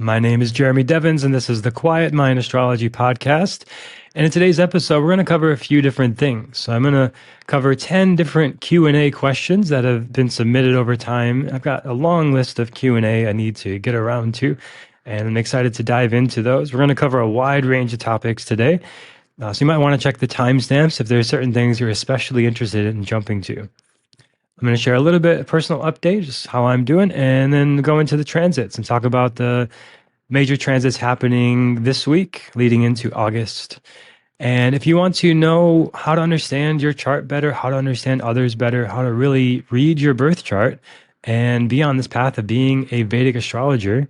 My name is Jeremy Devins, and this is the Quiet Mind Astrology Podcast. And in today's episode, we're going to cover a few different things. So I'm going to cover 10 different Q&A questions that have been submitted over time. I've got a long list of Q&A I need to get around to, and I'm excited to dive into those. We're going to cover a wide range of topics today. So you might want to check the timestamps if there are certain things you're especially interested in jumping to. I'm going to share a little bit of personal update, just how I'm doing, and then go into the transits and talk about the major transits happening this week leading into August. And if you want to know how to understand your chart better, how to understand others better, how to really read your birth chart and be on this path of being a Vedic astrologer,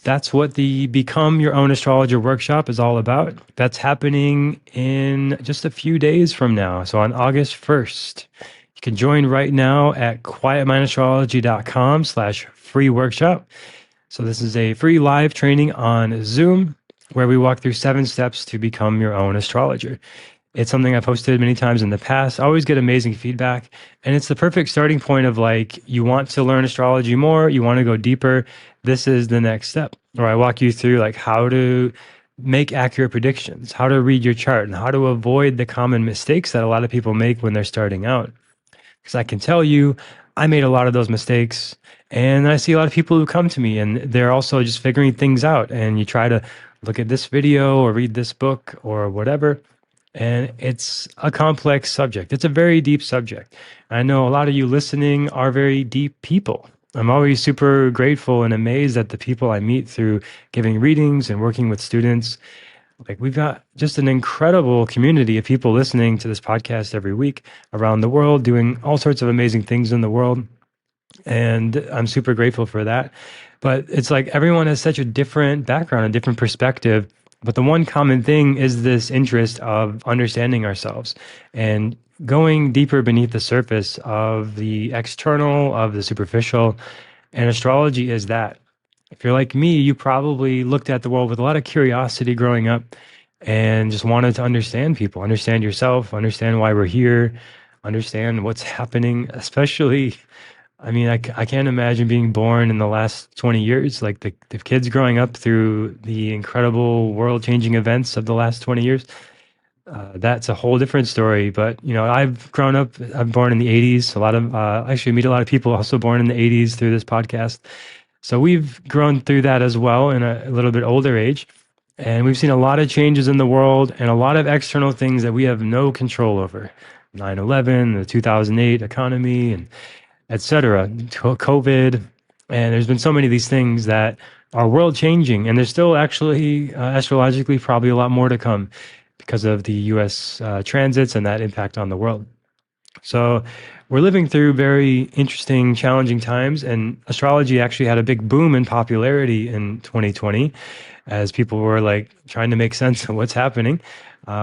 that's what the Become Your Own Astrologer workshop is all about. That's happening in just a few days from now. So on August 1st, you can join right now at quietmindastrology.com/free workshop. So this is a free live training on Zoom where we walk through 7 steps to become your own astrologer. It's something I've hosted many times in the past. I always get amazing feedback, and it's the perfect starting point of like, you want to learn astrology more, you want to go deeper. This is the next step. Or I walk you through like how to make accurate predictions, how to read your chart, and how to avoid the common mistakes that a lot of people make when they're starting out. Because I can tell you, I made a lot of those mistakes. And I see a lot of people who come to me and they're also just figuring things out. And you try to look at this video or read this book or whatever. And it's a complex subject. It's a very deep subject. I know a lot of you listening are very deep people. I'm always super grateful and amazed at the people I meet through giving readings and working with students. Like, we've got just an incredible community of people listening to this podcast every week around the world, doing all sorts of amazing things in the world. And I'm super grateful for that. But it's like everyone has such a different background, a different perspective. But the one common thing is this interest of understanding ourselves and going deeper beneath the surface of the external, of the superficial. And astrology is that. If you're like me, you probably looked at the world with a lot of curiosity growing up and just wanted to understand people, understand yourself, understand why we're here, understand what's happening, especially. I mean, I can't imagine being born in the last 20 years, like the kids growing up through the incredible world changing events of the last 20 years. That's a whole different story. But, I've grown up, I'm born in the 80s. A lot of, actually meet a lot of people also born in the 80s through this podcast. So we've grown through that as well in a little bit older age. And we've seen a lot of changes in the world and a lot of external things that we have no control over. 9/11, the 2008 economy, and etc. COVID. And there's been so many of these things that are world changing. And there's still actually, astrologically, probably a lot more to come because of the US transits and that impact on the world. So we're living through very interesting, challenging times, and astrology actually had a big boom in popularity in 2020 as people were like trying to make sense of what's happening,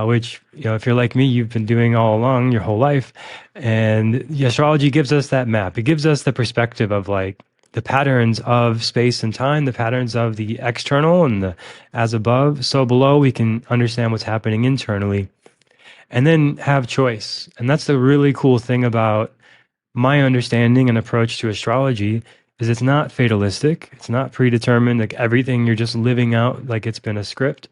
which, if you're like me, you've been doing all along your whole life. And the astrology gives us that map. It gives us the perspective of like the patterns of space and time, the patterns of the external and the as above, so below. We can understand what's happening internally and then have choice. And that's the really cool thing about my understanding and approach to astrology is it's not fatalistic. It's not predetermined, like everything you're just living out like it's been a script,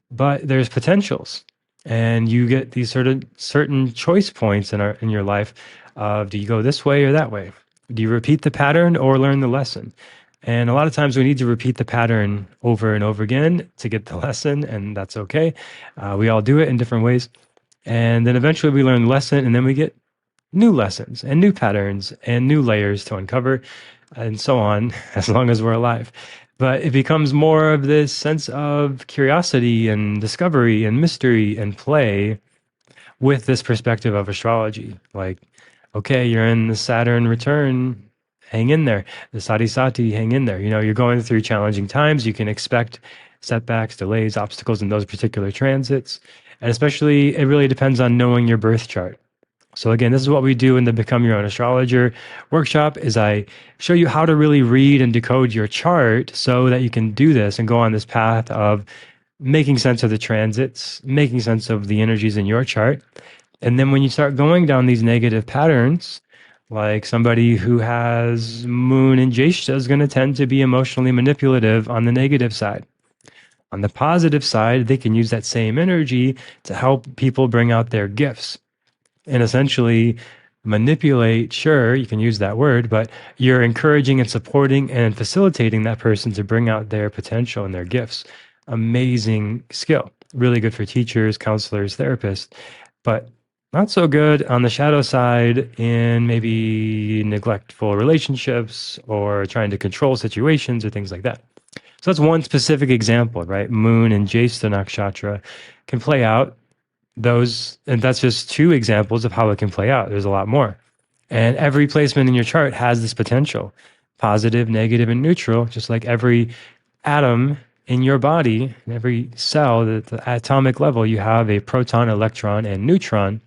but there's potentials. And you get these certain choice points in your life of, do you go this way or that way? Do you repeat the pattern or learn the lesson? And a lot of times we need to repeat the pattern over and over again to get the lesson, and that's okay. We all do it in different ways. And then eventually we learn the lesson, and then we get new lessons and new patterns and new layers to uncover, and so on, as long as we're alive. But it becomes more of this sense of curiosity and discovery and mystery and play with this perspective of astrology. Like, okay, you're in the Saturn return, hang in there. The Sati Sati, hang in there. You're going through challenging times. You can expect setbacks, delays, obstacles in those particular transits. And especially, it really depends on knowing your birth chart. So again, this is what we do in the Become Your Own Astrologer workshop is I show you how to really read and decode your chart so that you can do this and go on this path of making sense of the transits, making sense of the energies in your chart. And then when you start going down these negative patterns, Like somebody who has moon in Jeshta is going to tend to be emotionally manipulative on the negative side. On the positive side, they can use that same energy to help people bring out their gifts and essentially manipulate. Sure, you can use that word, but you're encouraging and supporting and facilitating that person to bring out their potential and their gifts. Amazing skill. Really good for teachers, counselors, therapists, but not so good on the shadow side in maybe neglectful relationships or trying to control situations or things like that. So that's one specific example, right? Moon and Jesta nakshatra can play out those, and that's just two examples of how it can play out. There's a lot more. And every placement in your chart has this potential, positive, negative, and neutral, just like every atom in your body, in every cell, at the atomic level, you have a proton, electron, and neutron,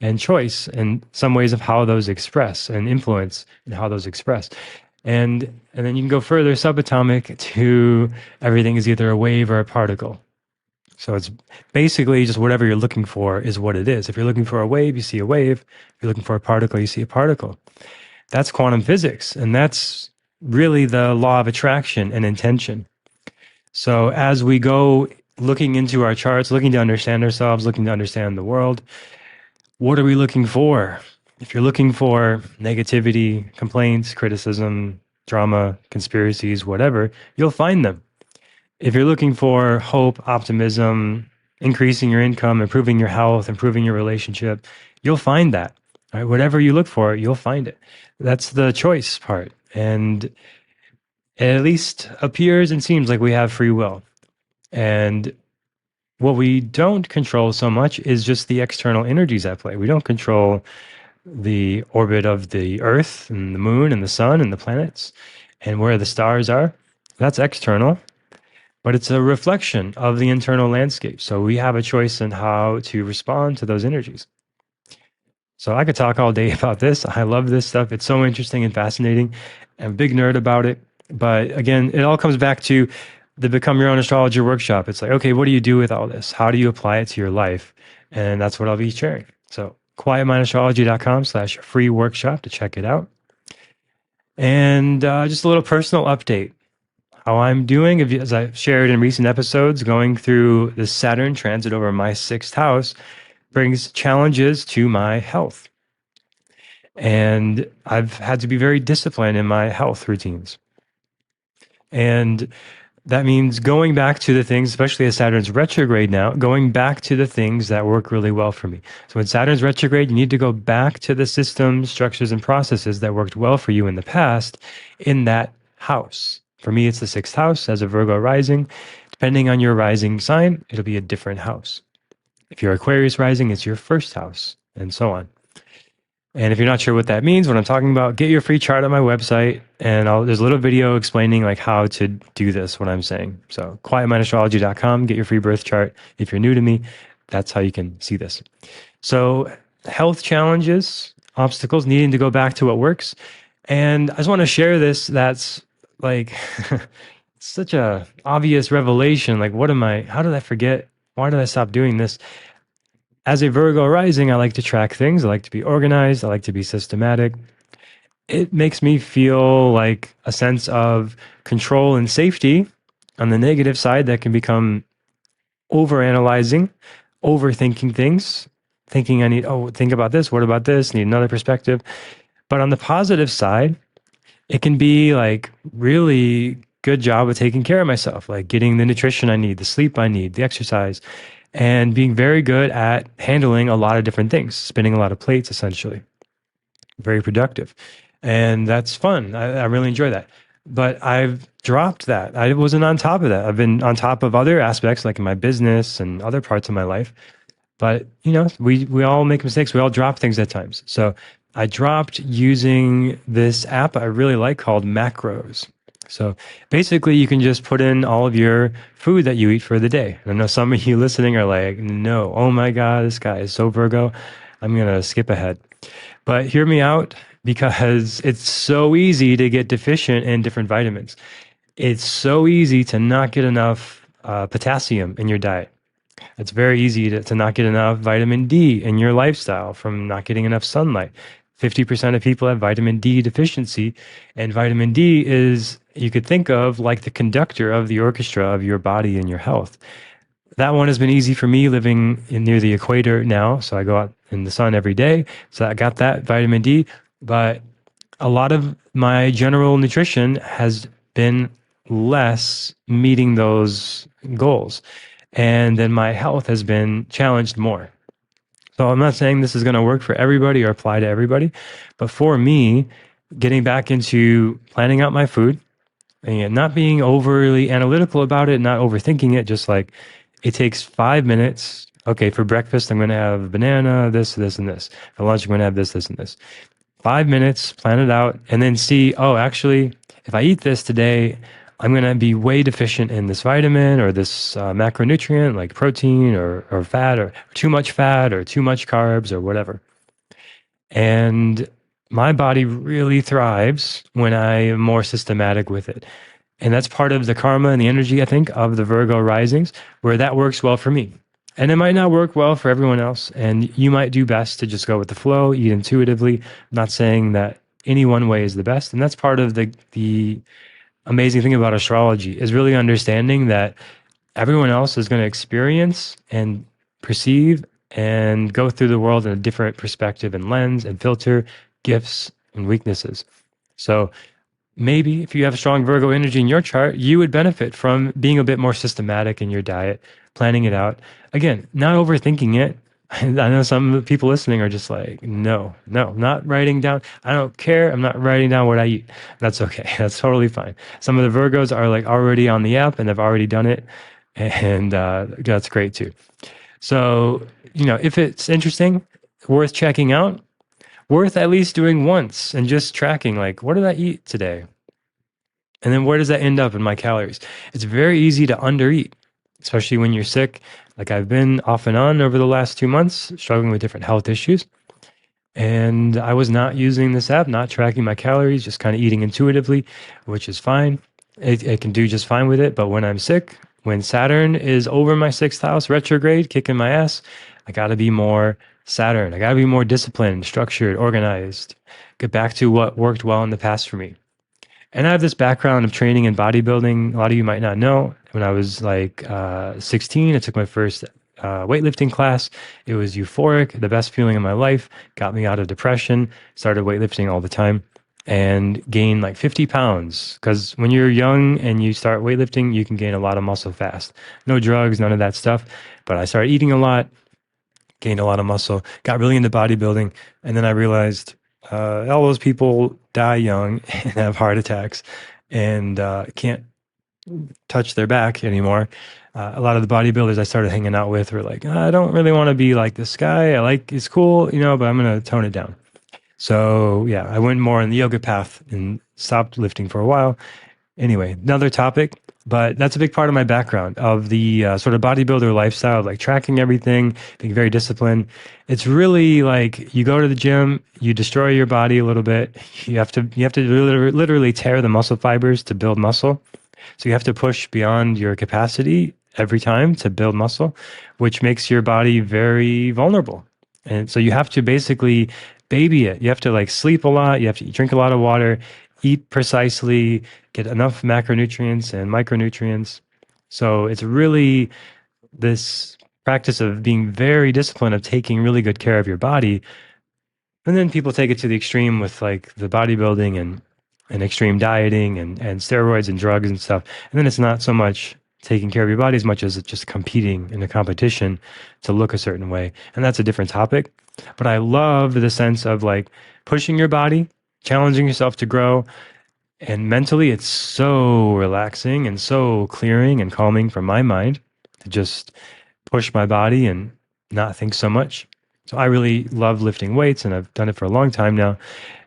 and choice in some ways of how those express and influence and how those express. And then you can go further subatomic to everything is either a wave or a particle. So it's basically just whatever you're looking for is what it is. If you're looking for a wave, you see a wave. If you're looking for a particle, you see a particle. That's quantum physics. And that's really the law of attraction and intention. So as we go looking into our charts, looking to understand ourselves, looking to understand the world, what are we looking for? If you're looking for negativity, complaints, criticism, drama, conspiracies, whatever, you'll find them. If you're looking for hope, optimism, increasing your income, improving your health, improving your relationship, you'll find that. Right? Whatever you look for, you'll find it. That's the choice part. And it at least appears and seems like we have free will. And what we don't control so much is just the external energies at play. We don't control the orbit of the Earth and the moon and the sun and the planets and where the stars are. That's external, but it's a reflection of the internal landscape. So we have a choice in how to respond to those energies. So I could talk all day about this. I love this stuff. It's so interesting and fascinating. I'm a big nerd about it. But again, it all comes back to the Become Your Own Astrologer workshop. It's like, okay, what do you do with all this? How do you apply it to your life? And that's what I'll be sharing. So quietmindastrology.com/free workshop to check it out. And just a little personal update. How I'm doing, as I've shared in recent episodes, going through the Saturn transit over my sixth house brings challenges to my health. And I've had to be very disciplined in my health routines. And that means going back to the things, especially as Saturn's retrograde now, going back to the things that work really well for me. So when Saturn's retrograde, you need to go back to the systems, structures, and processes that worked well for you in the past in that house. For me, it's the sixth house as a Virgo rising. Depending on your rising sign, it'll be a different house. If you're Aquarius rising, it's your first house, and so on. And if you're not sure what that means, what I'm talking about, get your free chart on my website, and there's a little video explaining like how to do this, what I'm saying. So quietmindastrology.com, get your free birth chart. If you're new to me, that's how you can see this. So health challenges, obstacles, needing to go back to what works. And I just want to share this. That's like such a obvious revelation. Like, how did I forget? Why did I stop doing this? As a Virgo rising, I like to track things. I like to be organized. I like to be systematic. It makes me feel like a sense of control and safety. On the negative side, that can become overanalyzing, overthinking things, thinking think about this. What about this? Need another perspective. But on the positive side, it can be like really good job of taking care of myself, like getting the nutrition I need, the sleep I need, the exercise, and being very good at handling a lot of different things, spinning a lot of plates, essentially. Very productive. And that's fun. I really enjoy that. But I've dropped that. I wasn't on top of that. I've been on top of other aspects, like in my business and other parts of my life. But, we all make mistakes. We all drop things at times. So I dropped using this app I really like called Macros. So basically, you can just put in all of your food that you eat for the day. I know some of you listening are like, no, oh my God, this guy is so Virgo. I'm going to skip ahead. But hear me out, because it's so easy to get deficient in different vitamins. It's so easy to not get enough potassium in your diet. It's very easy to not get enough vitamin D in your lifestyle from not getting enough sunlight. 50% of people have vitamin D deficiency. And vitamin D is, you could think of like the conductor of the orchestra of your body and your health. That one has been easy for me living near the equator now. So I go out in the sun every day. So I got that vitamin D. But a lot of my general nutrition has been less meeting those goals. And then my health has been challenged more. So I'm not saying this is going to work for everybody or apply to everybody, but for me, getting back into planning out my food and not being overly analytical about it, not overthinking it, just like it takes 5 minutes. Okay, for breakfast, I'm going to have a banana, this, and this. For lunch, I'm going to have this, and this. 5 minutes, plan it out, and then see, oh, actually, if I eat this today, I'm going to be way deficient in this vitamin or this macronutrient like protein or fat or too much fat or too much carbs or whatever. And my body really thrives when I am more systematic with it. And that's part of the karma and the energy, I think, of the Virgo risings, where that works well for me. And it might not work well for everyone else. And you might do best to just go with the flow, eat intuitively. I'm not saying that any one way is the best. And that's part of the amazing thing about astrology is really understanding that everyone else is going to experience and perceive and go through the world in a different perspective and lens and filter gifts and weaknesses. So maybe if you have strong Virgo energy in your chart, you would benefit from being a bit more systematic in your diet, planning it out. Again, not overthinking it. I know some people listening are just like, no, not writing down. I don't care. I'm not writing down what I eat. That's okay. That's totally fine. Some of the Virgos are like already on the app and they've already done it. And that's great too. So, if it's interesting, worth checking out, worth at least doing once and just tracking like, what did I eat today? And then where does that end up in my calories? It's very easy to undereat, especially when you're sick. Like I've been off and on over the last 2 months, struggling with different health issues. And I was not using this app, not tracking my calories, just kind of eating intuitively, which is fine. It can do just fine with it. But when I'm sick, when Saturn is over my sixth house retrograde, kicking my ass, I got to be more Saturn. I got to be more disciplined, structured, organized, get back to what worked well in the past for me. And I have this background of training in bodybuilding. A lot of you might not know. When I was like 16, I took my first weightlifting class. It was euphoric, the best feeling in my life, got me out of depression, started weightlifting all the time, and gained like 50 pounds. Because when you're young and you start weightlifting, you can gain a lot of muscle fast. No drugs, none of that stuff. But I started eating a lot, gained a lot of muscle, got really into bodybuilding. And then I realized all those people die young and have heart attacks and can't touch their back anymore. A lot of the bodybuilders I started hanging out with were like, I don't really want to be like this guy. I like, it's cool, but I'm going to tone it down. So yeah, I went more on the yoga path and stopped lifting for a while. Anyway, another topic, but that's a big part of my background of the sort of bodybuilder lifestyle, like tracking everything, being very disciplined. It's really like you go to the gym, you destroy your body a little bit. You have to literally tear the muscle fibers to build muscle. So you have to push beyond your capacity every time to build muscle, which makes your body very vulnerable. And so you have to basically baby it. You have to like sleep a lot. You have to drink a lot of water, eat precisely, get enough macronutrients and micronutrients. So it's really this practice of being very disciplined, of taking really good care of your body. And then people take it to the extreme with like the bodybuilding and extreme dieting and steroids and drugs and stuff. And then it's not so much taking care of your body as much as it's just competing in a competition to look a certain way. And that's a different topic. But I love the sense of like pushing your body, challenging yourself to grow. And mentally, it's so relaxing and so clearing and calming for my mind to just push my body and not think so much. So I really love lifting weights and I've done it for a long time now.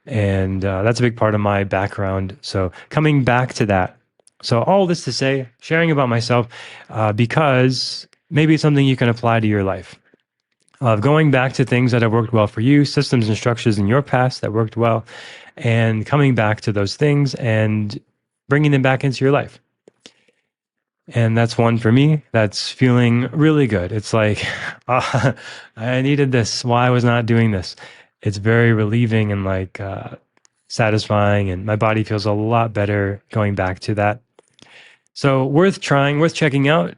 And that's a big part of my background. So coming back to that. So all this to say, sharing about myself, because maybe it's something you can apply to your life. Going back to things that have worked well for you, systems and structures in your past that worked well, and coming back to those things and bringing them back into your life. And that's one for me that's feeling really good. It's like, I needed this. Why was not doing this? It's very relieving and like satisfying, and my body feels a lot better going back to that. So worth trying, worth checking out.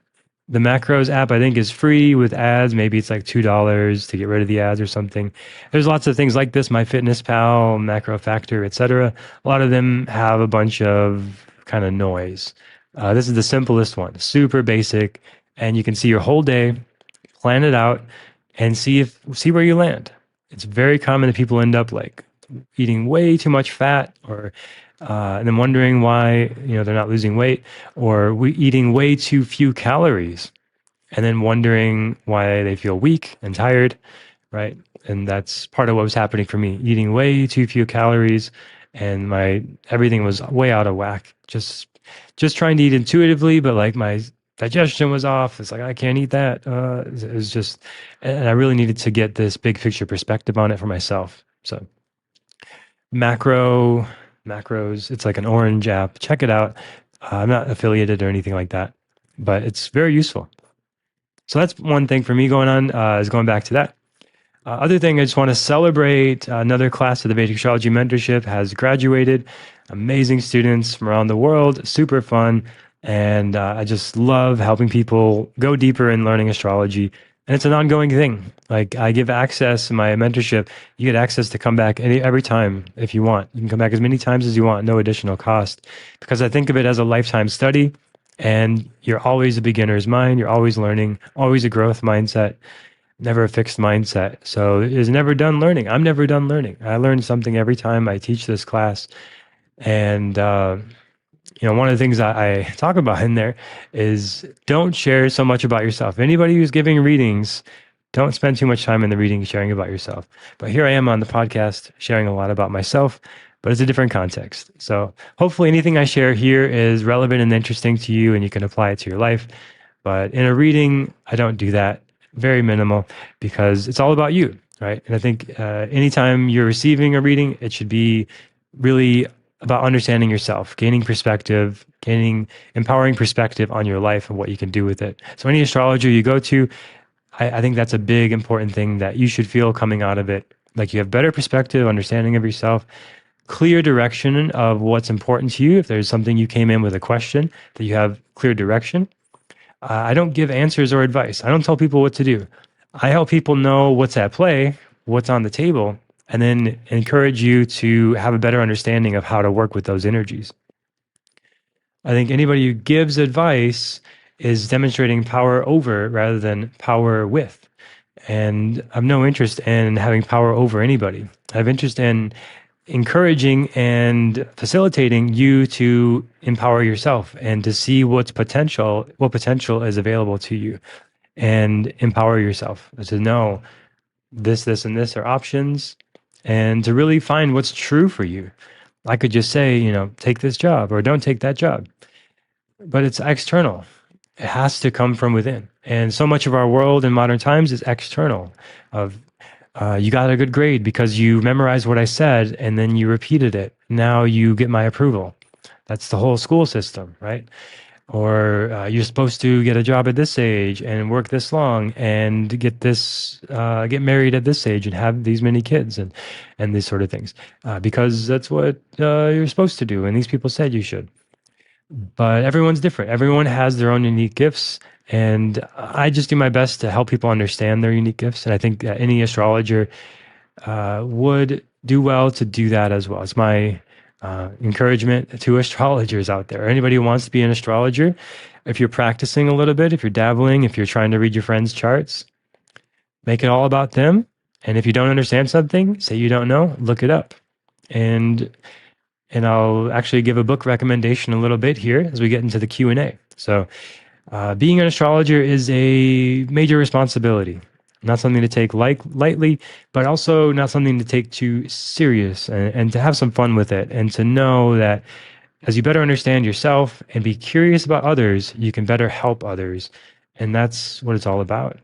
The Macros app, I think, is free with ads. Maybe it's like $2 to get rid of the ads or something. There's lots of things like this, MyFitnessPal, Macro Factor, etc. A lot of them have a bunch of kind of noise. This is the simplest one, super basic, and you can see your whole day, plan it out, and see where you land. It's very common that people end up like eating way too much fat, or and then wondering why they're not losing weight, or eating way too few calories, and then wondering why they feel weak and tired, right? And that's part of what was happening for me, eating way too few calories, and my everything was way out of whack. Just trying to eat intuitively, but like my digestion was off. It's like I can't eat that. It was just, and I really needed to get this big picture perspective on it for myself. So macro macros, it's like an orange app. Check it out. I'm not affiliated or anything like that, but it's very useful. So that's one thing for me going on, is going back to that. Other thing, I just want to celebrate another class of the Vedic Astrology Mentorship has graduated. Amazing students from around the world, super fun. And I just love helping people go deeper in learning astrology. And it's an ongoing thing. Like I give access in my mentorship. You get access to come back every time if you want. You can come back as many times as you want, no additional cost. Because I think of it as a lifetime study. And you're always a beginner's mind. You're always learning, always a growth mindset, never a fixed mindset. So it is never done learning. I'm never done learning. I learn something every time I teach this class. And, one of the things I talk about in there is don't share so much about yourself. Anybody who's giving readings, don't spend too much time in the reading sharing about yourself. But here I am on the podcast sharing a lot about myself, but it's a different context. So hopefully anything I share here is relevant and interesting to you and you can apply it to your life. But in a reading, I don't do that. Very minimal, because it's all about you, right? And I think anytime you're receiving a reading, it should be really about understanding yourself, gaining perspective, gaining empowering perspective on your life and what you can do with it. So any astrologer you go to, I think that's a big important thing that you should feel coming out of it. Like you have better perspective, understanding of yourself, clear direction of what's important to you. If there's something you came in with a question, that you have clear direction. I don't give answers or advice. I don't tell people what to do. I help people know what's at play, what's on the table, and then encourage you to have a better understanding of how to work with those energies. I think anybody who gives advice is demonstrating power over rather than power with. And I have no interest in having power over anybody. I have interest in encouraging and facilitating you to empower yourself and to see what potential is available to you, and empower yourself to know this, and this are options, and to really find what's true for you. I could just say, take this job or don't take that job, but it's external. It has to come from within. And so much of our world in modern times is external. Of you got a good grade because you memorized what I said and then you repeated it. Now you get my approval. That's the whole school system, right? Or you're supposed to get a job at this age and work this long and get married at this age and have these many kids, and these sort of things, because that's what you're supposed to do and these people said you should. But everyone's different. Everyone has their own unique gifts. And I just do my best to help people understand their unique gifts. And I think that any astrologer would do well to do that as well. It's my encouragement to astrologers out there. Anybody who wants to be an astrologer, if you're practicing a little bit, if you're dabbling, if you're trying to read your friends' charts, make it all about them. And if you don't understand something, say you don't know, look it up. And I'll actually give a book recommendation a little bit here as we get into the Q&A. So being an astrologer is a major responsibility, not something to take lightly, but also not something to take too serious, and to have some fun with it, and to know that as you better understand yourself and be curious about others, you can better help others. And that's what it's all about.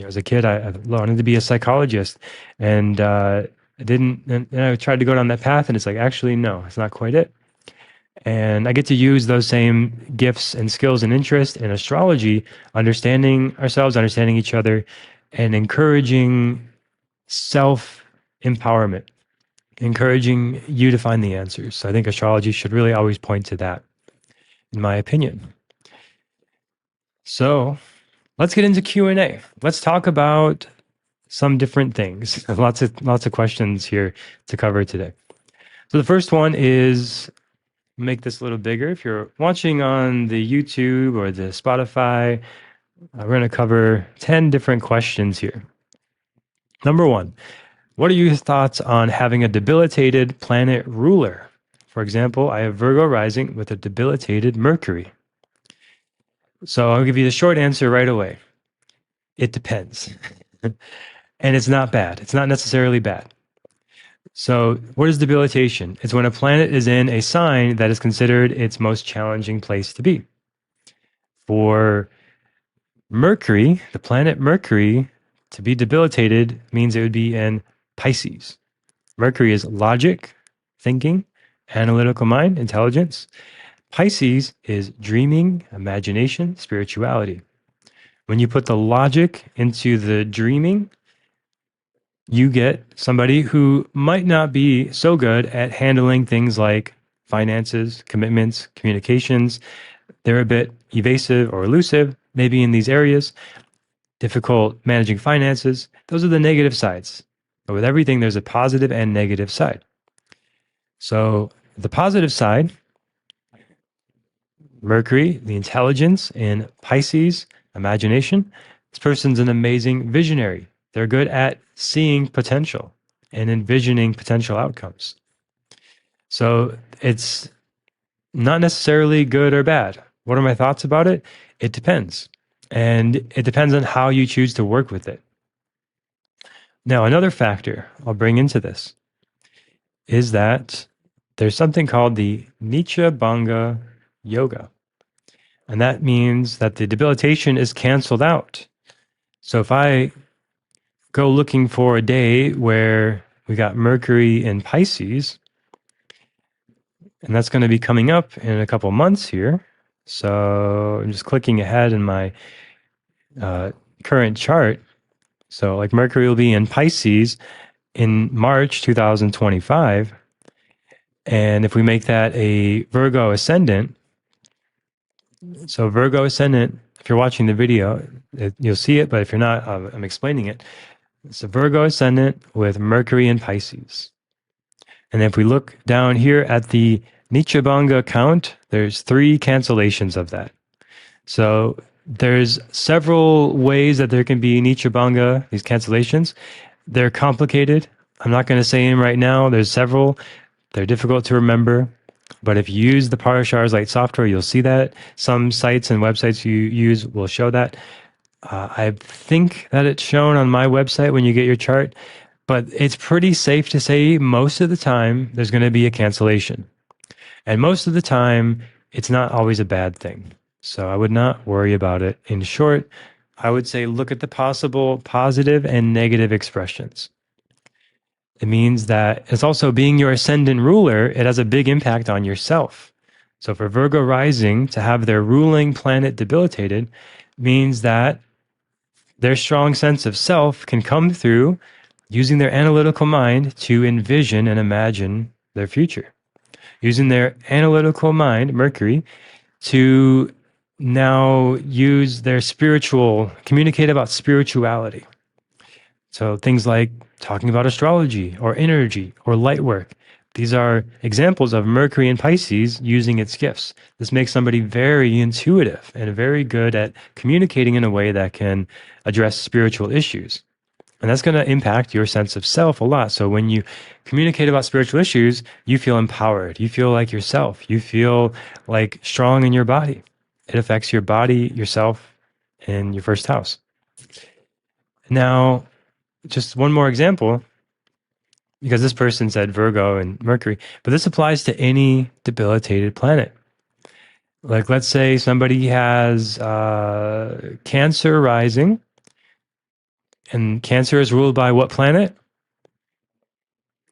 As a kid, I wanted to be a psychologist, and I didn't, and I tried to go down that path, and it's like, actually, no, it's not quite it. And I get to use those same gifts and skills and interest in astrology, understanding ourselves, understanding each other, and encouraging self empowerment, encouraging you to find the answers. So I think astrology should really always point to that, in my opinion. So let's get into Q&A. Let's talk about some different things. Lots of questions here to cover today. So the first one is, make this a little bigger. If you're watching on the YouTube or the Spotify, we're going to cover 10 different questions here. Number one, what are your thoughts on having a debilitated planet ruler? For example, I have Virgo rising with a debilitated Mercury. So I'll give you the short answer right away. It depends. And it's not bad. It's not necessarily bad. So what is debilitation? It's when a planet is in a sign that is considered its most challenging place to be. For Mercury, the planet Mercury, to be debilitated means it would be in Pisces. Mercury is logic, thinking, analytical mind, intelligence. Pisces is dreaming, imagination, spirituality. When you put the logic into the dreaming, you get somebody who might not be so good at handling things like finances, commitments, communications. They're a bit evasive or elusive, maybe in these areas, difficult managing finances. Those are the negative sides. But with everything, there's a positive and negative side. So the positive side, Mercury, the intelligence in Pisces, imagination. This person's an amazing visionary. They're good at seeing potential and envisioning potential outcomes. So it's not necessarily good or bad. What are my thoughts about it? It depends. And it depends on how you choose to work with it. Now, another factor I'll bring into this is that there's something called the Nicha Bhanga Yoga. And that means that the debilitation is canceled out. So if I go looking for a day where we got Mercury in Pisces, and that's going to be coming up in a couple months here. So I'm just clicking ahead in my current chart. So like Mercury will be in Pisces in March 2025. And if we make that a Virgo ascendant, so Virgo ascendant, if you're watching the video, you'll see it, but if you're not, I'm explaining it. It's a Virgo ascendant with Mercury in Pisces. And if we look down here at the Nichabanga count, there's 3 cancellations of that. So there's several ways that there can be Nichabanga, these cancellations. They're complicated. I'm not going to say them right now. There's several. They're difficult to remember. But if you use the Parashars Light software, you'll see that. Some sites and websites you use will show that. I think that it's shown on my website when you get your chart. But it's pretty safe to say most of the time there's going to be a cancellation. And most of the time, it's not always a bad thing. So I would not worry about it. In short, I would say look at the possible positive and negative expressions. It means that it's also being your ascendant ruler, it has a big impact on yourself. So for Virgo rising to have their ruling planet debilitated means that their strong sense of self can come through using their analytical mind to envision and imagine their future. Using their analytical mind, Mercury, to now use their communicate about spirituality. So things like talking about astrology or energy or light work. These are examples of Mercury in Pisces using its gifts. This makes somebody very intuitive and very good at communicating in a way that can address spiritual issues. And that's going to impact your sense of self a lot. So when you communicate about spiritual issues, you feel empowered. You feel like yourself. You feel like strong in your body. It affects your body, yourself, and your first house. Now, just one more example, because this person said Virgo and Mercury, but this applies to any debilitated planet. Like, let's say somebody has Cancer rising, and Cancer is ruled by what planet?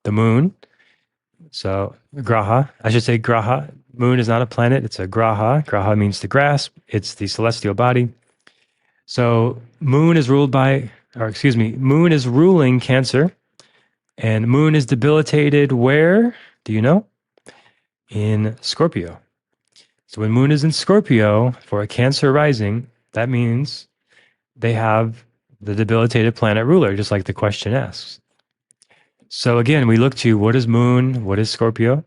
The moon. So Graha, I should say Graha. Moon is not a planet, it's a Graha. Graha means to grasp. It's the celestial body. So moon is ruling Cancer. And moon is debilitated where? Do you know? In Scorpio. So when moon is in Scorpio for a Cancer rising, that means they have the debilitated planet ruler, just like the question asks. So again, we look to what is moon, what is Scorpio?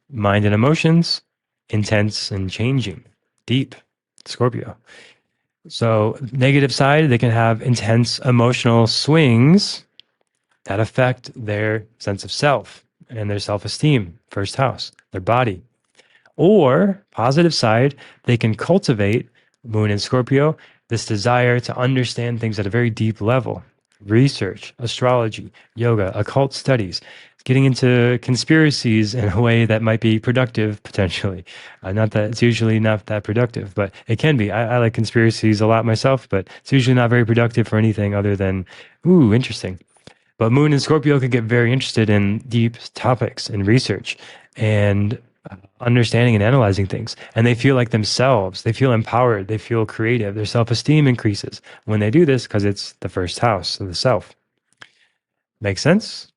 Mind and emotions, intense and changing, deep, Scorpio. So negative side, they can have intense emotional swings that affect their sense of self and their self-esteem, first house, their body. Or positive side, they can cultivate moon in Scorpio, this desire to understand things at a very deep level. Research, astrology, yoga, occult studies, getting into conspiracies in a way that might be productive potentially. Not that it's usually not that productive, but it can be. I like conspiracies a lot myself, but it's usually not very productive for anything other than, ooh, interesting. But Moon and Scorpio could get very interested in deep topics and research and understanding and analyzing things. And they feel like themselves. They feel empowered. They feel creative. Their self esteem increases when they do this because it's the first house of the self. Makes sense?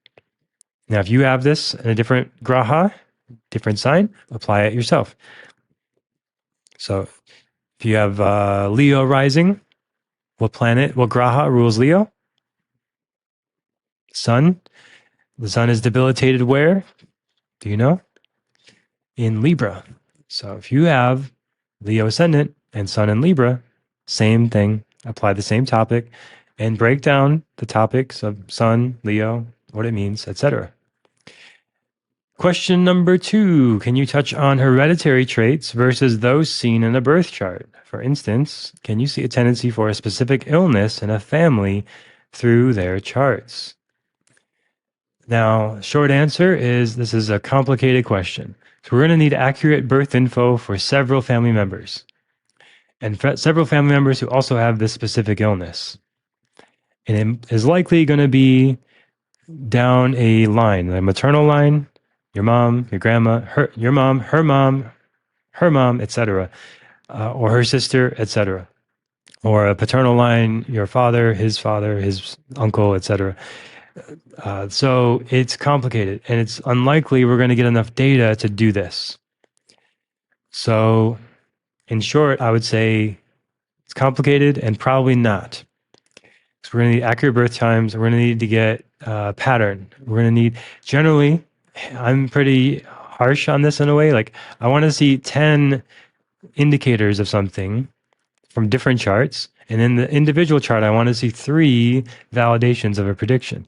Now, if you have this in a different graha, different sign, apply it yourself. So if you have Leo rising, what planet, what graha rules Leo? Sun. The sun is debilitated where? Do you know? In Libra. So if you have Leo ascendant and sun in Libra, same thing, apply the same topic and break down the topics of sun, Leo, what it means, etc. Question number 2, can you touch on hereditary traits versus those seen in a birth chart? For instance, can you see a tendency for a specific illness in a family through their charts? Now, short answer is this is a complicated question. So we're going to need accurate birth info for several family members and several family members who also have this specific illness. And it is likely going to be down a line, a maternal line, your mom, your grandma, your mom, her mom, etc., or her sister, etc., or a paternal line, your father, his uncle, etc. So it's complicated, and it's unlikely we're going to get enough data to do this. So, in short, I would say it's complicated and probably not. So we're going to need accurate birth times. We're going to need to get pattern. We're going to need, generally, I'm pretty harsh on this in a way. Like, I want to see 10 indicators of something from different charts. And in the individual chart, I want to see 3 validations of a prediction.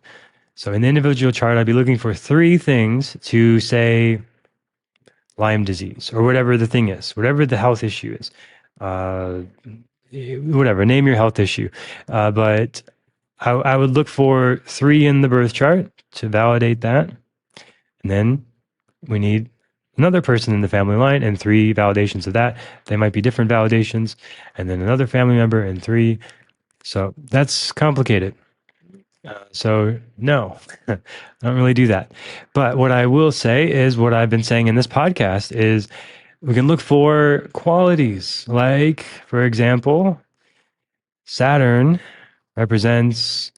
So in the individual chart, I'd be looking for 3 things to say Lyme disease or whatever the thing is, whatever the health issue is. Whatever, name your health issue. But I would look for 3 in the birth chart to validate that. And then we need another person in the family line and 3 validations of that. They might be different validations. And then another family member and 3. So that's complicated. So no, I don't really do that. But what I will say is what I've been saying in this podcast is we can look for qualities. Like, for example, Saturn represents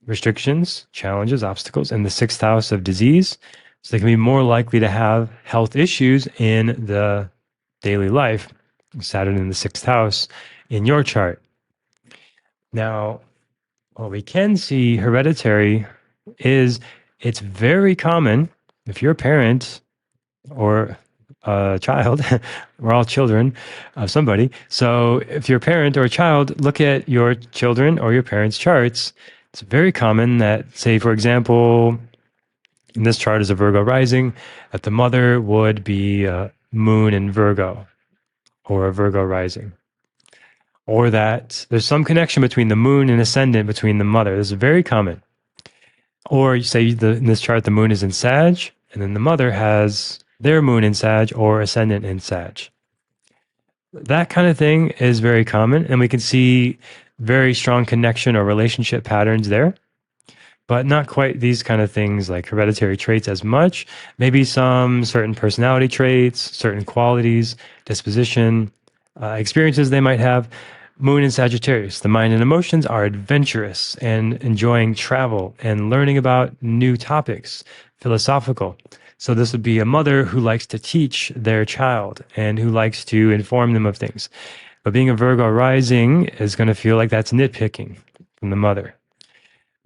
restrictions, challenges, obstacles in the 6th house of disease. So they can be more likely to have health issues in the daily life. Saturn in the 6th house in your chart. Now, what we can see hereditary is it's very common if you're a parent or a child, we're all children of somebody. So if you're a parent or a child, look at your children or your parents' charts. It's very common that, say, for example, in this chart is a Virgo rising, that the mother would be moon in Virgo or a Virgo rising. Or that there's some connection between the moon and ascendant between the mother. This is very common. Or you say in this chart, the moon is in Sag, and then the mother has their moon in Sag or ascendant in Sag. That kind of thing is very common, and we can see very strong connection or relationship patterns there, but not quite these kind of things like hereditary traits as much. Maybe some certain personality traits, certain qualities, disposition, experiences they might have, Moon in Sagittarius. The mind and emotions are adventurous and enjoying travel and learning about new topics, philosophical. So this would be a mother who likes to teach their child and who likes to inform them of things. But being a Virgo rising is going to feel like that's nitpicking from the mother.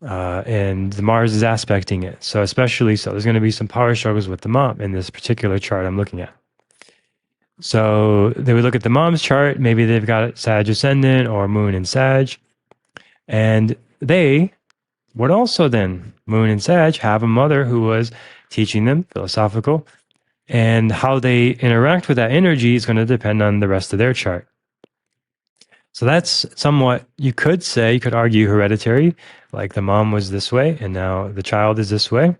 And the Mars is aspecting it. So especially so, there's going to be some power struggles with the mom in this particular chart I'm looking at. So they would look at the mom's chart. Maybe they've got Sag ascendant or Moon in Sag. And they would also then, Moon in Sag, have a mother who was teaching them philosophical. And how they interact with that energy is going to depend on the rest of their chart. So that's somewhat, you could say, you could argue hereditary, like the mom was this way and now the child is this way.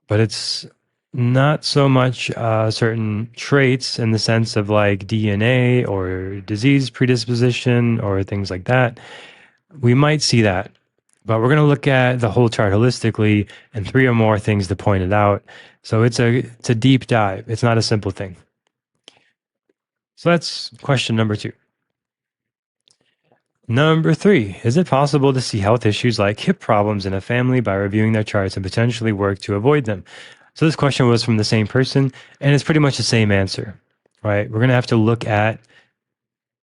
But it's not so much certain traits in the sense of like DNA or disease predisposition or things like that. We might see that, but we're going to look at the whole chart holistically and three or more things to point it out. So it's a deep dive. It's not a simple thing. So that's question number 2. Number 3, is it possible to see health issues like hip problems in a family by reviewing their charts and potentially work to avoid them? So this question was from the same person, and it's pretty much the same answer, right? We're going to have to look at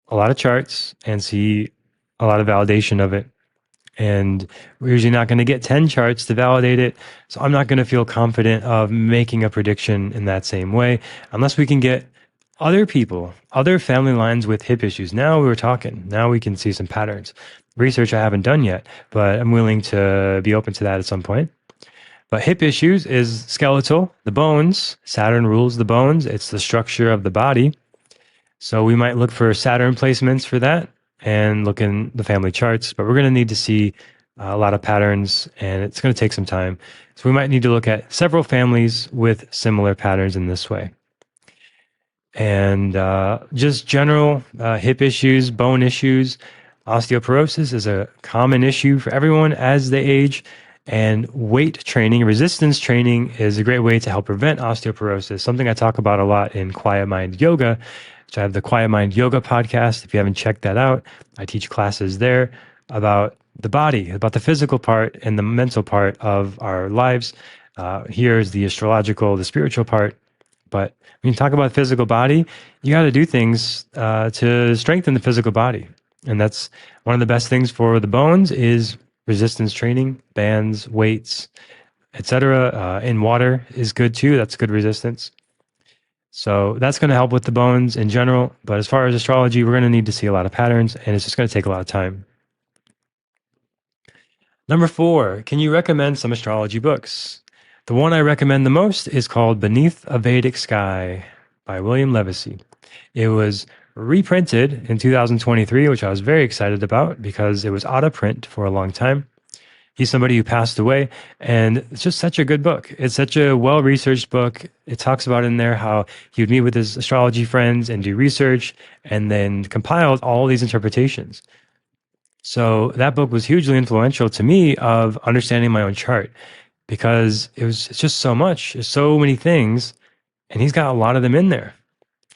a lot of charts and see a lot of validation of it. And we're usually not going to get 10 charts to validate it. So I'm not going to feel confident of making a prediction in that same way unless we can get other people, other family lines with hip issues. Now we're talking. Now we can see some patterns. Research I haven't done yet, but I'm willing to be open to that at some point. But hip issues is skeletal, the bones. Saturn rules the bones. It's the structure of the body. So we might look for Saturn placements for that and look in the family charts, but we're going to need to see a lot of patterns and it's going to take some time. So we might need to look at several families with similar patterns in this way. And just general hip issues, bone issues, osteoporosis is a common issue for everyone as they age. And weight training, resistance training is a great way to help prevent osteoporosis, something I talk about a lot in Quiet Mind Yoga. So I have the Quiet Mind Yoga podcast. If you haven't checked that out, I teach classes there about the body, about the physical part and the mental part of our lives. Here's the astrological, the spiritual part. But when you talk about physical body, you got to do things to strengthen the physical body. And that's one of the best things for the bones is resistance training, bands, weights, etc. In water is good too. That's good resistance. So that's going to help with the bones in general. But as far as astrology, we're going to need to see a lot of patterns and it's just going to take a lot of time. Number 4, can you recommend some astrology books? The one I recommend the most is called Beneath a Vedic Sky by William Levesey. It was reprinted in 2023, which I was very excited about because it was out of print for a long time. He's somebody who passed away, and it's just such a good book. It's such a well-researched book. It talks about in there how he would meet with his astrology friends and do research and then compiled all these interpretations. So that book was hugely influential to me of understanding my own chart because it's just so much, there's so many things, and he's got a lot of them in there.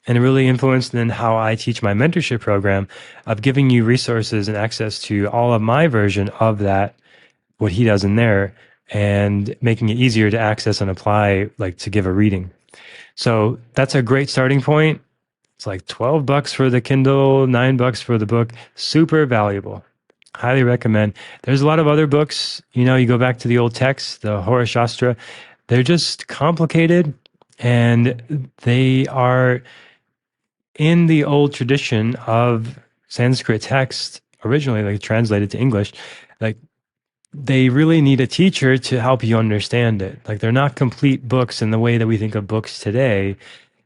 And it really influenced in how I teach my mentorship program of giving you resources and access to all of my version of that, what he does in there, and making it easier to access and apply, like to give a reading. So that's a great starting point. It's like $12 for the Kindle, $9 for the book. Super valuable. Highly recommend. There's a lot of other books. You know, you go back to the old texts, the Hora Shastra. They're just complicated and they are in the old tradition of Sanskrit text, originally like translated to English. Like they really need a teacher to help you understand it. Like they're not complete books in the way that we think of books today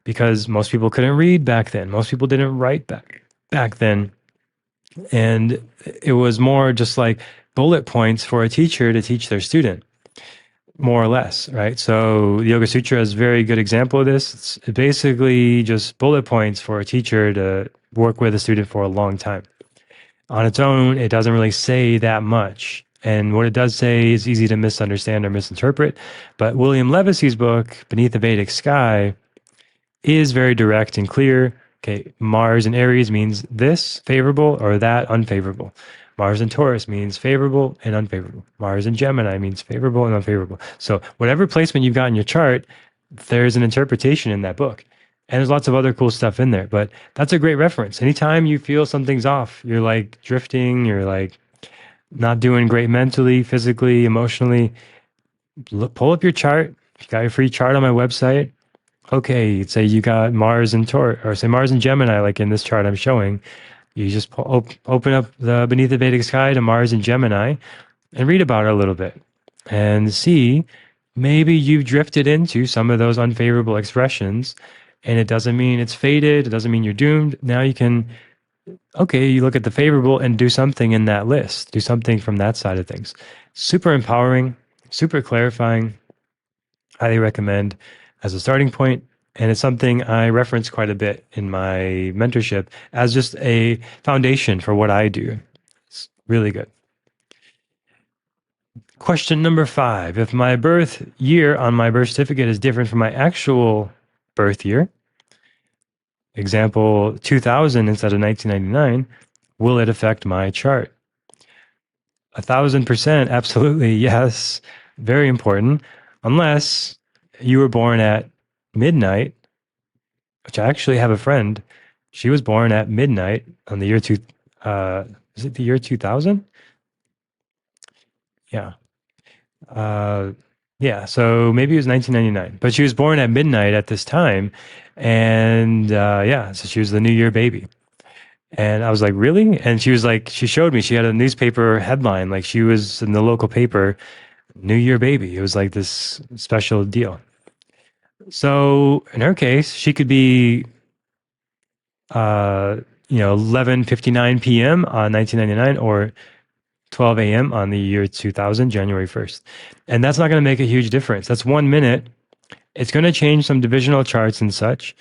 because most people couldn't read back then. Most people didn't write back then. And it was more just like bullet points for a teacher to teach their student, more or less, right? So the Yoga Sutra is a very good example of this. It's basically just bullet points for a teacher to work with a student for a long time. On its own, it doesn't really say that much. And what it does say is easy to misunderstand or misinterpret. But William Levesey's book, Beneath the Vedic Sky, is very direct and clear. Okay, Mars in Aries means this favorable or that unfavorable. Mars in Taurus means favorable and unfavorable. Mars in Gemini means favorable and unfavorable. So whatever placement you've got in your chart, there's an interpretation in that book. And there's lots of other cool stuff in there, but that's a great reference. Anytime you feel something's off, you're like drifting, you're like not doing great mentally, physically, emotionally, pull up your chart. You got your free chart on my website. Okay, say you got Mars and Taurus, or say Mars and Gemini, like in this chart I'm showing. You just open up the Beneath the Vedic Sky to Mars and Gemini and read about it a little bit and see maybe you've drifted into some of those unfavorable expressions. And it doesn't mean it's fated. It doesn't mean you're doomed. Now you can, okay, you look at the favorable and do something in that list, do something from that side of things. Super empowering, super clarifying. Highly recommend as a starting point. And it's something I reference quite a bit in my mentorship as just a foundation for what I do. It's really good. Question number 5. If my birth year on my birth certificate is different from my actual birth year, example 2000 instead of 1999, will it affect my chart? 1000%, absolutely, yes. Very important. Unless you were born at midnight, which I actually have a friend. She was born at midnight on the year is it the year 2000? Yeah. Uh, yeah, so maybe it was 1999, but she was born at midnight at this time. And yeah, so she was the New Year baby. And I was like, really? And she was like, she showed me, she had a newspaper headline, like she was in the local paper, New Year baby. It was like this special deal. So in her case, she could be, uh, 11:59 p.m. on 1999 or 12 a.m. on the year 2000, January 1st. And that's not going to make a huge difference. That's 1 minute. It's going to change some divisional charts and such.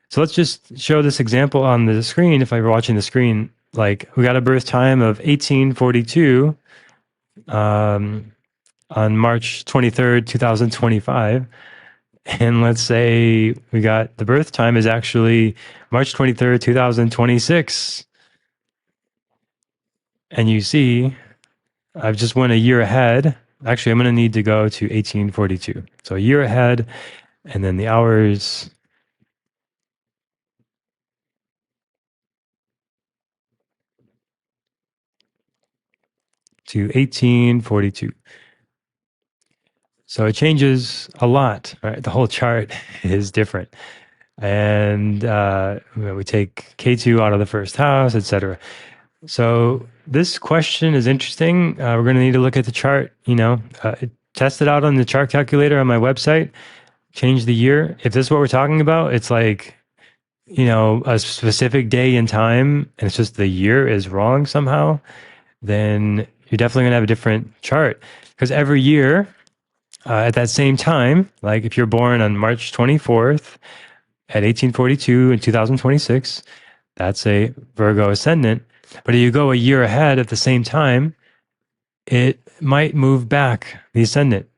So let's just show this example on the screen. If I were watching the screen, like we got a birth time of 1842 on March 23rd, 2025. And let's say we got the birth time is actually March 23rd, 2026. And you see, I've just went a year ahead. Actually, I'm going to need to go to 1842. So a year ahead, and then the hours to 1842. So it changes a lot, right? The whole chart is different. And we take K2 out of the first house, etc. So this question is interesting. We're going to need to look at the chart, test it out on the chart calculator on my website, change the year. If this is what we're talking about, it's like, a specific day and time, and it's just the year is wrong somehow, then you're definitely going to have a different chart. Because every year, at that same time, like if you're born on March 24th at 1842 in 2026, that's a Virgo ascendant. But if you go a year ahead at the same time, it might move back the ascendant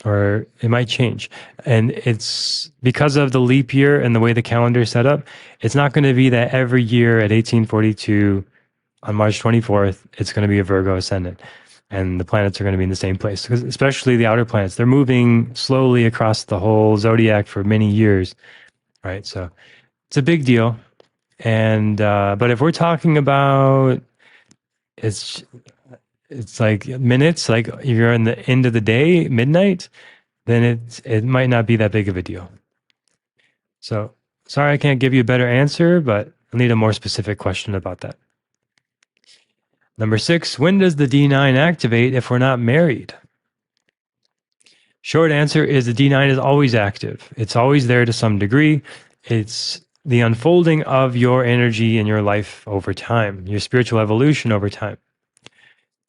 or it might change. And it's because of the leap year and the way the calendar is set up, it's not going to be that every year at 1842 on March 24th, it's going to be a Virgo ascendant. And the planets are going to be in the same place, because especially the outer planets, they're moving slowly across the whole zodiac for many years, right? So it's a big deal. And but if we're talking about it's it's like minutes, like if you're in the end of the day, midnight, then it might not be that big of a deal. So sorry I can't give you a better answer, but I need a more specific question about that. Number 6, when does the D9 activate if we're not married? Short answer is the D9 is always active. It's always there to some degree. It's the unfolding of your energy in your life over time, your spiritual evolution over time.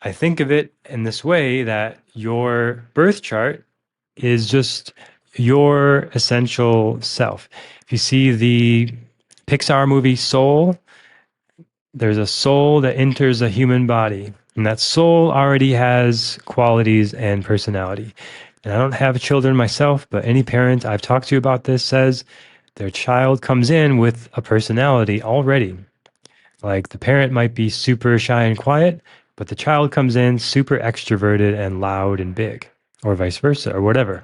I think of it in this way that your birth chart is just your essential self. If you see the Pixar movie Soul, there's a soul that enters a human body, and that soul already has qualities and personality. And I don't have children myself, but any parent I've talked to about this says their child comes in with a personality already. Like the parent might be super shy and quiet, but the child comes in super extroverted and loud and big, or vice versa, or whatever.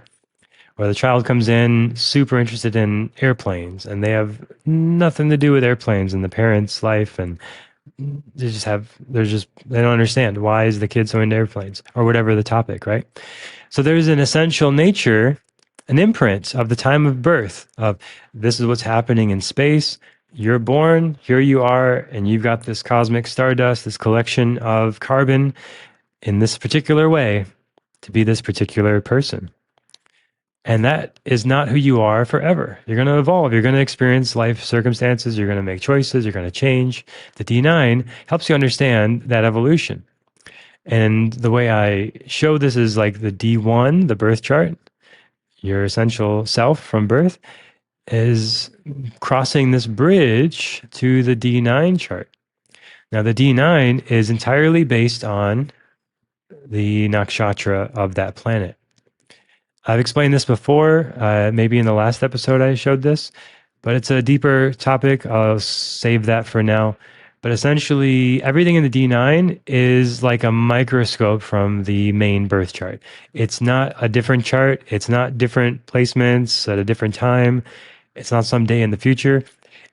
Or the child comes in super interested in airplanes and they have nothing to do with airplanes in the parent's life, and they don't understand why is the kid so into airplanes or whatever the topic, right? So there's an essential nature, an imprint of the time of birth of this is what's happening in space. You're born, here you are, and you've got this cosmic stardust, this collection of carbon in this particular way to be this particular person. And that is not who you are forever. You're going to evolve. You're going to experience life circumstances. You're going to make choices. You're going to change. The D9 helps you understand that evolution. And the way I show this is like the D1, the birth chart, your essential self from birth, is crossing this bridge to the D9 chart. Now, the D9 is entirely based on the nakshatra of that planet. I've explained this before, maybe in the last episode I showed this, but it's a deeper topic. I'll save that for now. But essentially, everything in the D9 is like a microscope from the main birth chart. It's not a different chart. It's not different placements at a different time. It's not some day in the future.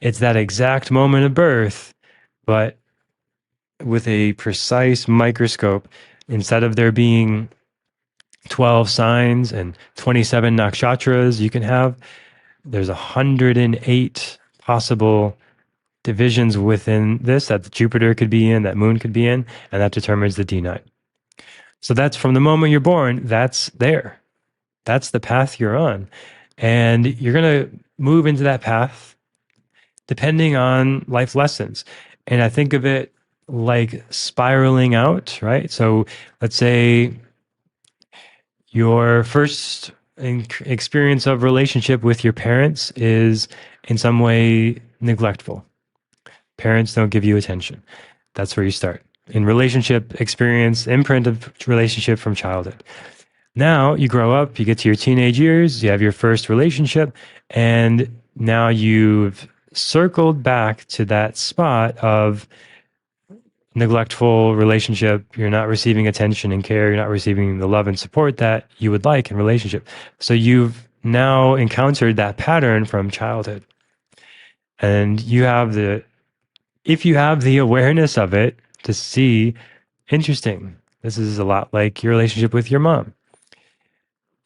It's that exact moment of birth, but with a precise microscope. Instead of there being 12 signs and 27 nakshatras you can have, there's 108 possible divisions within this that Jupiter could be in, that Moon could be in, and that determines the D9. So that's from the moment you're born, that's there. That's the path you're on. And you're going to move into that path depending on life lessons. And I think of it like spiraling out, right? So let's say your first experience of relationship with your parents is in some way neglectful. Parents don't give you attention. That's where you start. In relationship experience, imprint of relationship from childhood. Now you grow up, you get to your teenage years, you have your first relationship, and now you've circled back to that spot of neglectful relationship. You're not receiving attention and care. You're not receiving the love and support that you would like in relationship. So you've now encountered that pattern from childhood. And if you have the awareness of it to see, interesting, this is a lot like your relationship with your mom.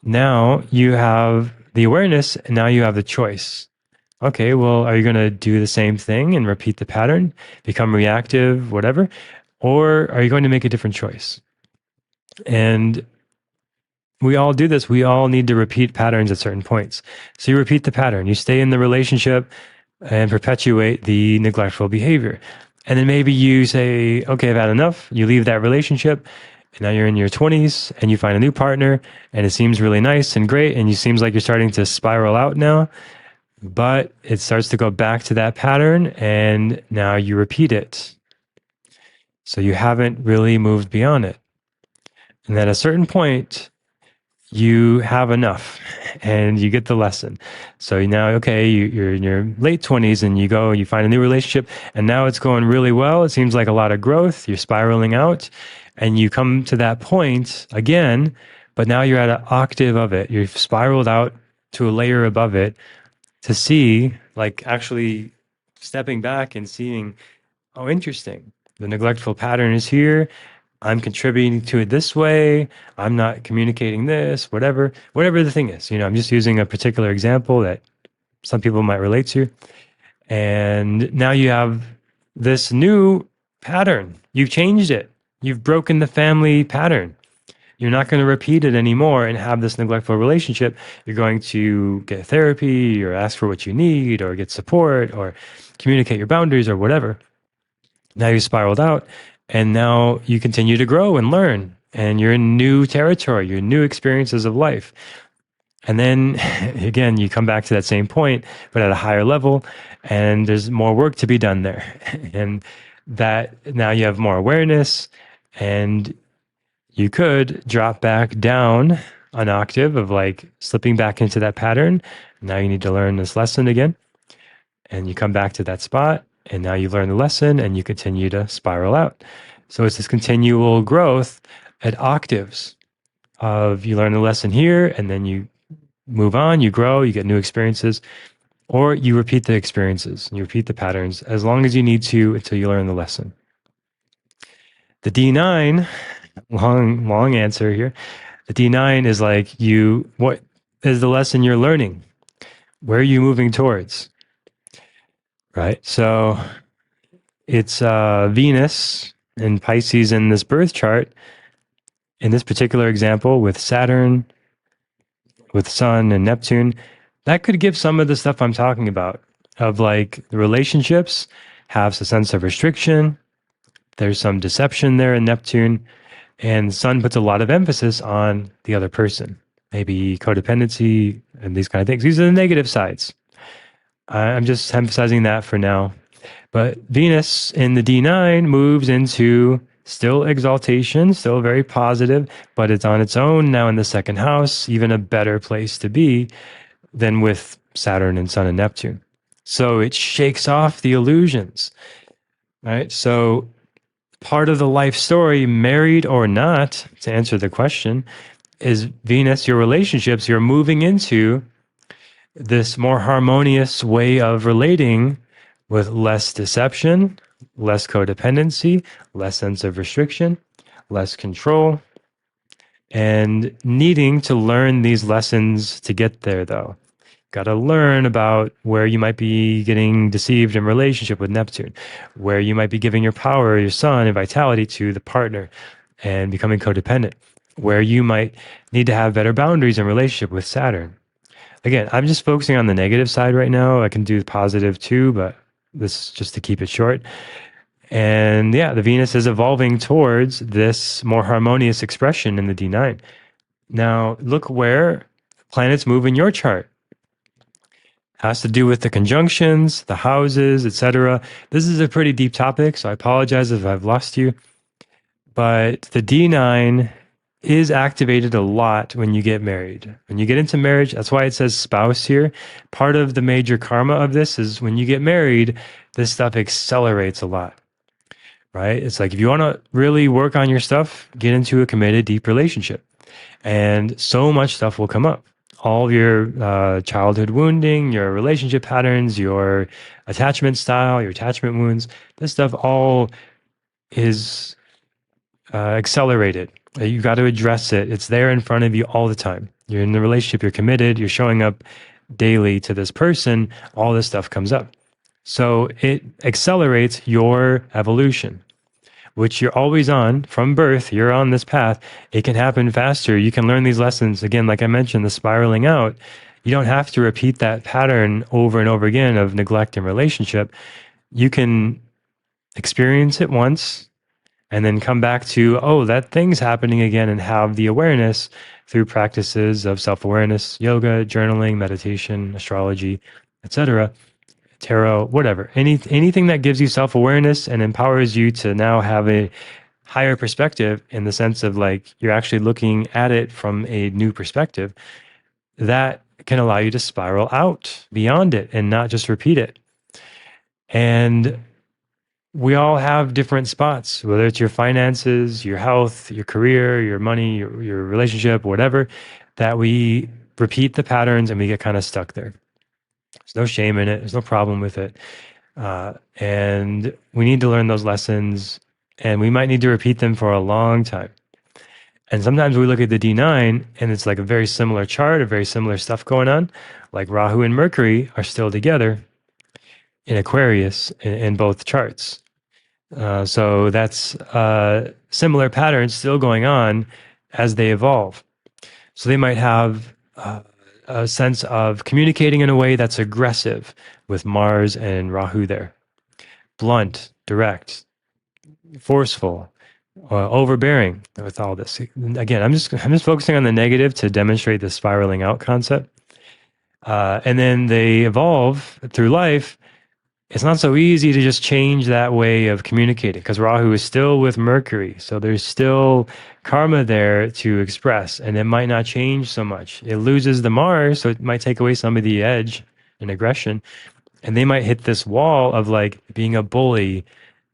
Now you have the awareness and now you have the choice. Okay, well, are you going to do the same thing and repeat the pattern, become reactive, whatever? Or are you going to make a different choice? And we all do this. We all need to repeat patterns at certain points. So you repeat the pattern, you stay in the relationship and perpetuate the neglectful behavior. And then maybe you say, okay, I've had enough. You leave that relationship. And now you're in your 20s and you find a new partner and it seems really nice and great. And it seems like you're starting to spiral out now. But it starts to go back to that pattern and now you repeat it. So you haven't really moved beyond it. And at a certain point, you have enough and you get the lesson. So now, okay, you're in your late 20s and you find a new relationship and now it's going really well. It seems like a lot of growth. You're spiraling out and you come to that point again, but now you're at an octave of it. You've spiraled out to a layer above it to see, like actually stepping back and seeing, oh, interesting. The neglectful pattern is here. I'm contributing to it this way. I'm not communicating this, whatever the thing is. I'm just using a particular example that some people might relate to. And now you have this new pattern. You've changed it. You've broken the family pattern. You're not going to repeat it anymore and have this neglectful relationship. You're going to get therapy or ask for what you need or get support or communicate your boundaries or whatever. Now you spiraled out and now you continue to grow and learn and you're in new territory, your new experiences of life. And then again, you come back to that same point, but at a higher level, and there's more work to be done there. And that now you have more awareness and you could drop back down an octave of like slipping back into that pattern. Now you need to learn this lesson again. and you come back to that spot, and now you learn the lesson and you continue to spiral out. So it's this continual growth at octaves of you learn the lesson here, and then you move on, you grow, you get new experiences, or you repeat the experiences, you repeat the patterns as long as you need to until you learn the lesson. The D9, long answer here. The D9 is like what is the lesson you're learning? Where are you moving towards? Right? So it's Venus and Pisces in this birth chart. In this particular example, with Saturn, with Sun and Neptune, that could give some of the stuff I'm talking about of like the relationships have a sense of restriction. There's some deception there in Neptune, and Sun puts a lot of emphasis on the other person, maybe codependency and these kind of things. These are the negative sides. I'm just emphasizing that for now. But Venus in the D9 moves into still exaltation, still very positive, but it's on its own now in the second house, even a better place to be than with Saturn and Sun and Neptune. So it shakes off the illusions, right? So part of the life story, married or not, to answer the question, is Venus, your relationships, you're moving into this more harmonious way of relating with less deception, less codependency, less sense of restriction, less control, and needing to learn these lessons to get there, though. Got to learn about where you might be getting deceived in relationship with Neptune, where you might be giving your power, your sun, and vitality to the partner and becoming codependent, where you might need to have better boundaries in relationship with Saturn. Again, I'm just focusing on the negative side right now. I can do the positive too, but this is just to keep it short. And yeah, the Venus is evolving towards this more harmonious expression in the D9. Now, look where planets move in your chart. Has to do with the conjunctions, the houses, etc. This is a pretty deep topic, so I apologize if I've lost you. But the D9 is activated a lot when you get married. When you get into marriage, that's why it says spouse here. Part of the major karma of this is when you get married, this stuff accelerates a lot, right? It's like if you want to really work on your stuff, get into a committed, deep relationship. And so much stuff will come up. All of your childhood wounding, your relationship patterns, your attachment style, your attachment wounds, this stuff all is accelerated. You got to address it. It's there in front of you all the time. You're in the relationship, you're committed, you're showing up daily to this person, all this stuff comes up. So it accelerates your evolution, which you're always on from birth. You're on this path. It can happen faster. You can learn these lessons. Again, like I mentioned, the spiraling out. You don't have to repeat that pattern over and over again of neglect and relationship. You can experience it once and then come back to, oh, that thing's happening again, and have the awareness through practices of self-awareness, yoga, journaling, meditation, astrology, etc., tarot, whatever. Anything that gives you self-awareness and empowers you to now have a higher perspective, in the sense of like you're actually looking at it from a new perspective, that can allow you to spiral out beyond it and not just repeat it. And we all have different spots, whether it's your finances, your health, your career, your money, your relationship, whatever, that we repeat the patterns and we get kind of stuck there. There's no shame in it. There's no problem with it. And we need to learn those lessons, and we might need to repeat them for a long time. And sometimes we look at the D9 and it's like a very similar chart, a very similar stuff going on. Like Rahu and Mercury are still together in Aquarius in both charts. So that's similar patterns still going on as they evolve. So they might have a sense of communicating in a way that's aggressive with Mars and Rahu there. Blunt, direct, forceful, overbearing with all this. Again, I'm just focusing on the negative to demonstrate the spiraling out concept. And then they evolve through life. It's not so easy to just change that way of communicating, because Rahu is still with Mercury. So there's still karma there to express, and it might not change so much. It loses the Mars, so it might take away some of the edge and aggression. and they might hit this wall of like being a bully,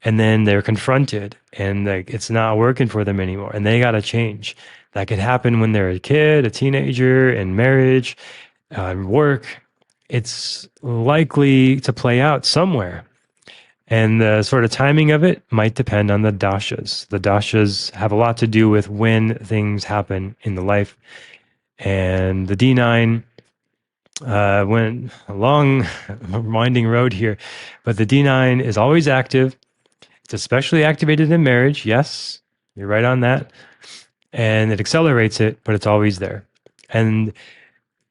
and then they're confronted and like it's not working for them anymore and they got to change. That could happen when they're a kid, a teenager, in marriage, work. It's likely to play out somewhere. And the sort of timing of it might depend on the dashas. The dashas have a lot to do with when things happen in the life. And the D9 went a long, winding road here, but the D9 is always active. It's especially activated in marriage. Yes, you're right on that. And it accelerates it, but it's always there. And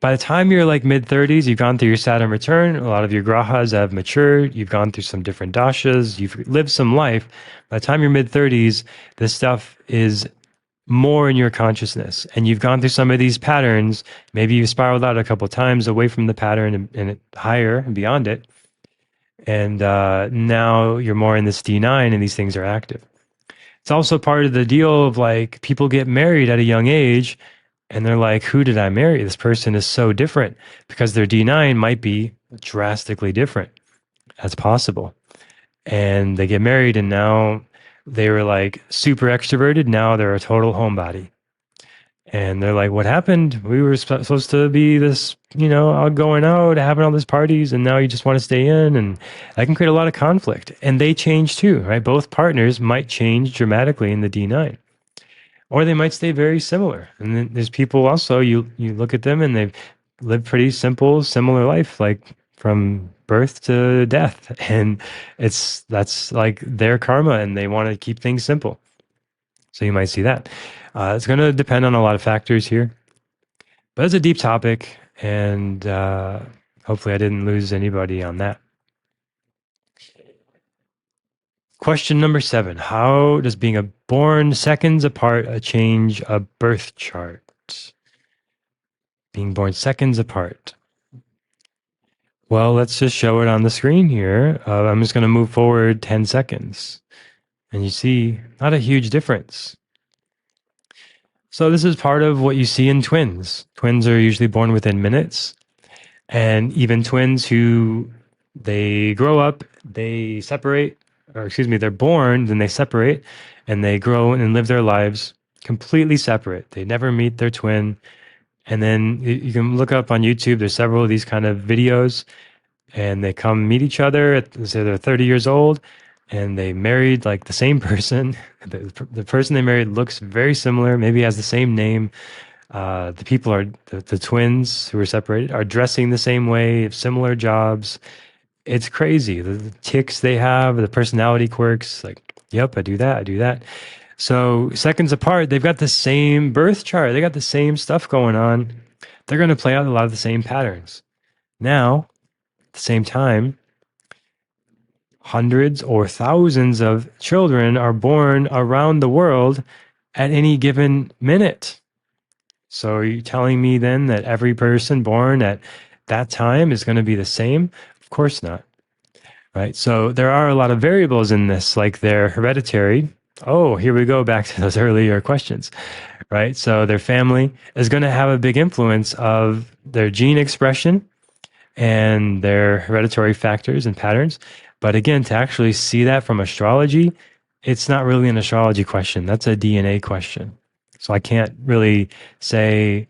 by the time you're like mid 30s, you've gone through your Saturn return. A lot of your grahas have matured. You've gone through some different dashas. You've lived some life. By the time you're mid 30s, this stuff is more in your consciousness. And you've gone through some of these patterns. Maybe you've spiraled out a couple of times away from the pattern and higher and beyond it. And now you're more in this D9 and these things are active. It's also part of the deal of like people get married at a young age and they're like, who did I marry? This person is so different because their D9 might be drastically different. That's possible. And they get married and now they were like super extroverted. Now they're a total homebody. And they're like, what happened? We were supposed to be this, all going out, having all these parties, and now you just want to stay in. And that can create a lot of conflict. And they change too, right? Both partners might change dramatically in the D9. Or they might stay very similar. And then there's people also, you look at them and they've lived pretty simple, similar life, like from birth to death. And that's like their karma and they want to keep things simple. So you might see that. It's going to depend on a lot of factors here, but it's a deep topic, and hopefully I didn't lose anybody on that. Question number 7. How does being born seconds apart change a birth chart? Being born seconds apart. Well, let's just show it on the screen here. I'm just going to move forward 10 seconds. And you see, not a huge difference. So this is part of what you see in twins. Twins are usually born within minutes. And even twins who they grow up, they separate, or excuse me, they're born, then they separate, and they grow and live their lives completely separate. They never meet their twin. And then you can look up on YouTube, there's several of these kind of videos, and they come meet each other at, say they're 30 years old, and they married like the same person. The person they married looks very similar, maybe has the same name. The people are the twins who are separated are dressing the same way, have similar jobs. It's crazy. The tics they have, the personality quirks, like, yep, I do that, I do that. So seconds apart, they've got the same birth chart. They got the same stuff going on. They're going to play out a lot of the same patterns. Now, at the same time, hundreds or thousands of children are born around the world at any given minute. So are you telling me then that every person born at that time is going to be the same? Of course not. Right. So there are a lot of variables in this, like their hereditary. Oh, here we go back to those earlier questions. Right. So their family is going to have a big influence of their gene expression and their hereditary factors and patterns. But again, to actually see that from astrology, it's not really an astrology question. That's a DNA question. So I can't really say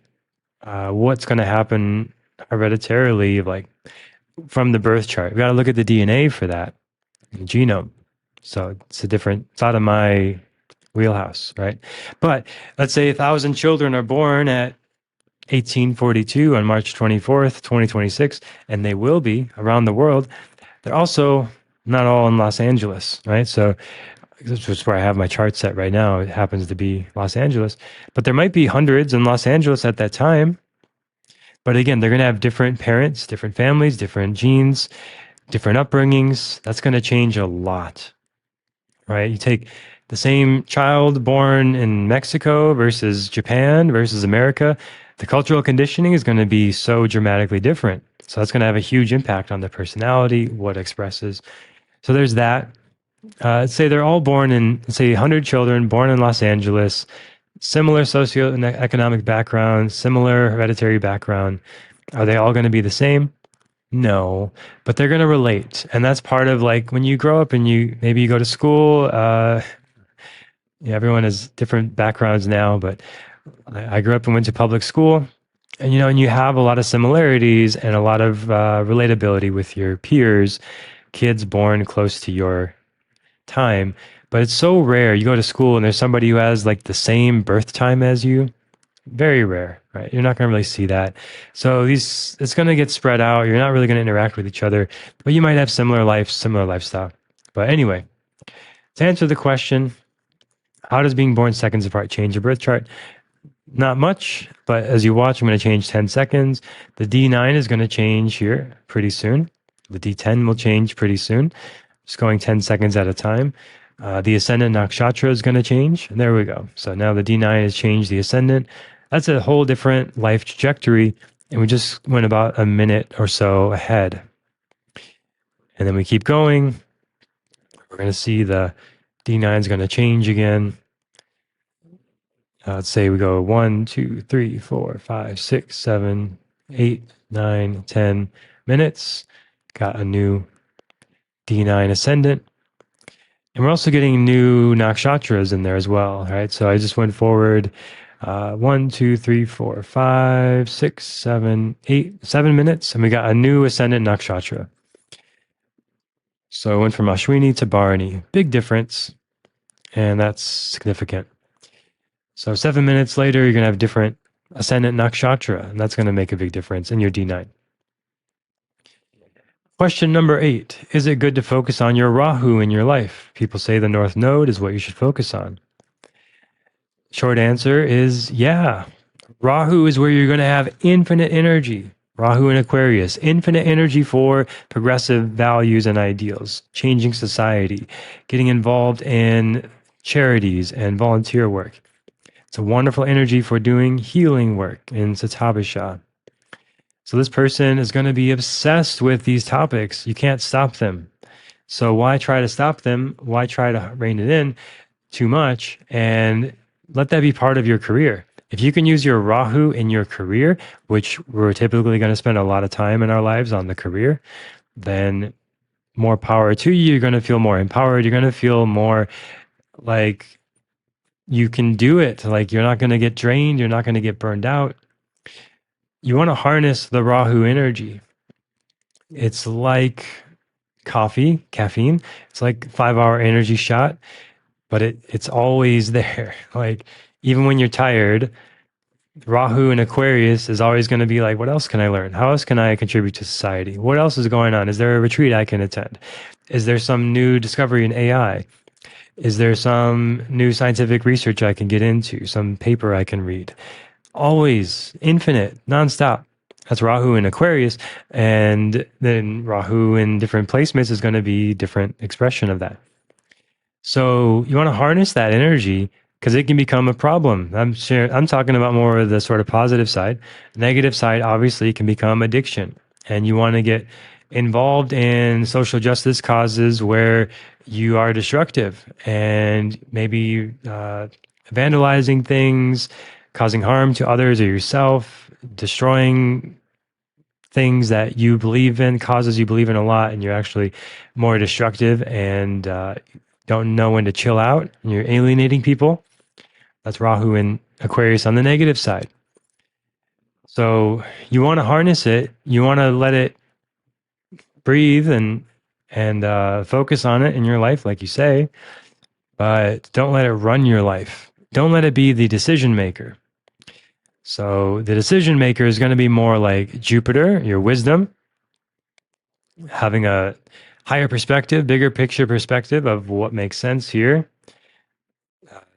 what's going to happen hereditarily, like from the birth chart. We got to look at the DNA for that, the genome. So it's out of my wheelhouse, right? But let's say 1,000 children are born at 1842 on March 24th, 2026, and they will be around the world. They're also not all in Los Angeles, right? So this is where I have my chart set right now. It happens to be Los Angeles, but there might be hundreds in Los Angeles at that time. But again, they're going to have different parents, different families, different genes, different upbringings. That's going to change a lot, right? You take the same child born in Mexico versus Japan versus America, the cultural conditioning is going to be so dramatically different. So that's going to have a huge impact on the personality, what expresses. So there's that. Say they're all born in, say 100 children born in Los Angeles, similar socioeconomic background, similar hereditary background. Are they all going to be the same? No, but they're going to relate. And that's part of like when you grow up and you maybe you go to school, yeah, everyone has different backgrounds now, but I grew up and went to public school. And and you have a lot of similarities and a lot of relatability with your peers, kids born close to your time. But it's so rare. You go to school and there's somebody who has like the same birth time as you. Very rare, right? You're not going to really see that. So it's going to get spread out. You're not really going to interact with each other, but you might have similar life, similar lifestyle. But anyway, to answer the question, how does being born seconds apart change your birth chart? Not much, but as you watch, I'm going to change 10 seconds. The D9 is going to change here pretty soon. The D10 will change pretty soon. Just going 10 seconds at a time. The ascendant nakshatra is going to change. There we go. So now the D9 has changed the ascendant. That's a whole different life trajectory. And we just went about a minute or so ahead. And then we keep going. We're going to see the D9 is going to change again. Let's say we go 1, 2, 3, 4, 5, 6, 7, 8, 9, 10 minutes. Got a new D9 ascendant. And we're also getting new nakshatras in there as well, right? So I just went forward 1, 2, 3, 4, 5, 6, 7, 8, 7 minutes, and we got a new ascendant nakshatra. So I went from Ashwini to Bharani. Big difference, and that's significant. So 7 minutes later, you're going to have different ascendant nakshatra, and that's going to make a big difference in your D9. Question number 8. Is it good to focus on your Rahu in your life? People say the North Node is what you should focus on. Short answer is yeah. Rahu is where you're going to have infinite energy. Rahu in Aquarius, infinite energy for progressive values and ideals, changing society, getting involved in charities and volunteer work. It's a wonderful energy for doing healing work in Satabhisha. So this person is going to be obsessed with these topics. You can't stop them. So why try to stop them? Why try to rein it in too much? And let that be part of your career. If you can use your Rahu in your career, which we're typically going to spend a lot of time in our lives on the career, then more power to you. You're going to feel more empowered. You're going to feel more like you can do it. Like you're not going to get drained. You're not going to get burned out. You want to harness the Rahu energy. It's like coffee, caffeine. It's like 5-hour energy shot, but it's always there. Like even when you're tired, Rahu in Aquarius is always going to be like, what else can I learn? How else can I contribute to society? What else is going on? Is there a retreat I can attend? Is there some new discovery in AI? Is there some new scientific research I can get into? Some paper I can read? Always infinite, nonstop. That's Rahu in Aquarius. And then Rahu in different placements is going to be different expression of that. So you want to harness that energy because it can become a problem. I'm talking about more of the sort of positive side. Negative side obviously can become addiction. And you want to get involved in social justice causes where you are destructive and maybe vandalizing things, causing harm to others or yourself, destroying things that you believe in, causes you believe in a lot, and you're actually more destructive and don't know when to chill out, and you're alienating people. That's Rahu in Aquarius on the negative side. So you want to harness it. You want to let it breathe and focus on it in your life, like you say, but don't let it run your life. Don't let it be the decision maker. So the decision maker is going to be more like Jupiter, your wisdom, having a higher perspective, bigger picture perspective of what makes sense here.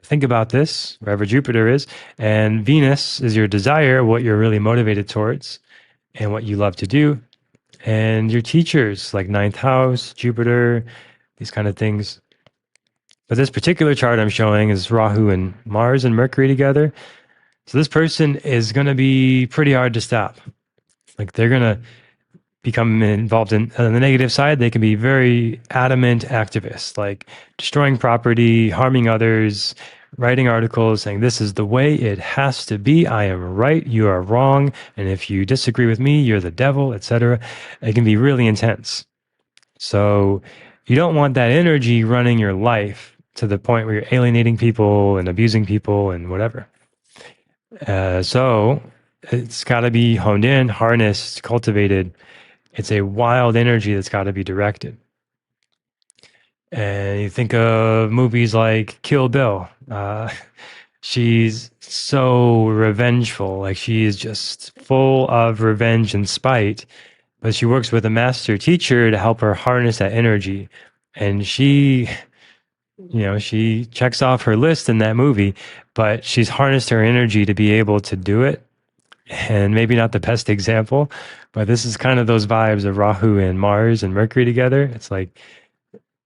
Think about this, wherever Jupiter is, and Venus is your desire, what you're really motivated towards, and what you love to do. And your teachers, like ninth house, Jupiter, these kind of things. But this particular chart I'm showing is Rahu and Mars and Mercury together. So this person is going to be pretty hard to stop. Like they're going to become involved in on the negative side. They can be very adamant activists, like destroying property, harming others, writing articles saying this is the way it has to be. I am right, you are wrong, and if you disagree with me, you're the devil, etc. It can be really intense. So you don't want that energy running your life to the point where you're alienating people and abusing people and whatever. So it's got to be honed in, harnessed, cultivated. It's a wild energy that's got to be directed. And you think of movies like Kill Bill. She's so revengeful. Like she is just full of revenge and spite. But she works with a master teacher to help her harness that energy. And she checks off her list in that movie, but she's harnessed her energy to be able to do it. And maybe not the best example, but this is kind of those vibes of Rahu and Mars and Mercury together. It's like,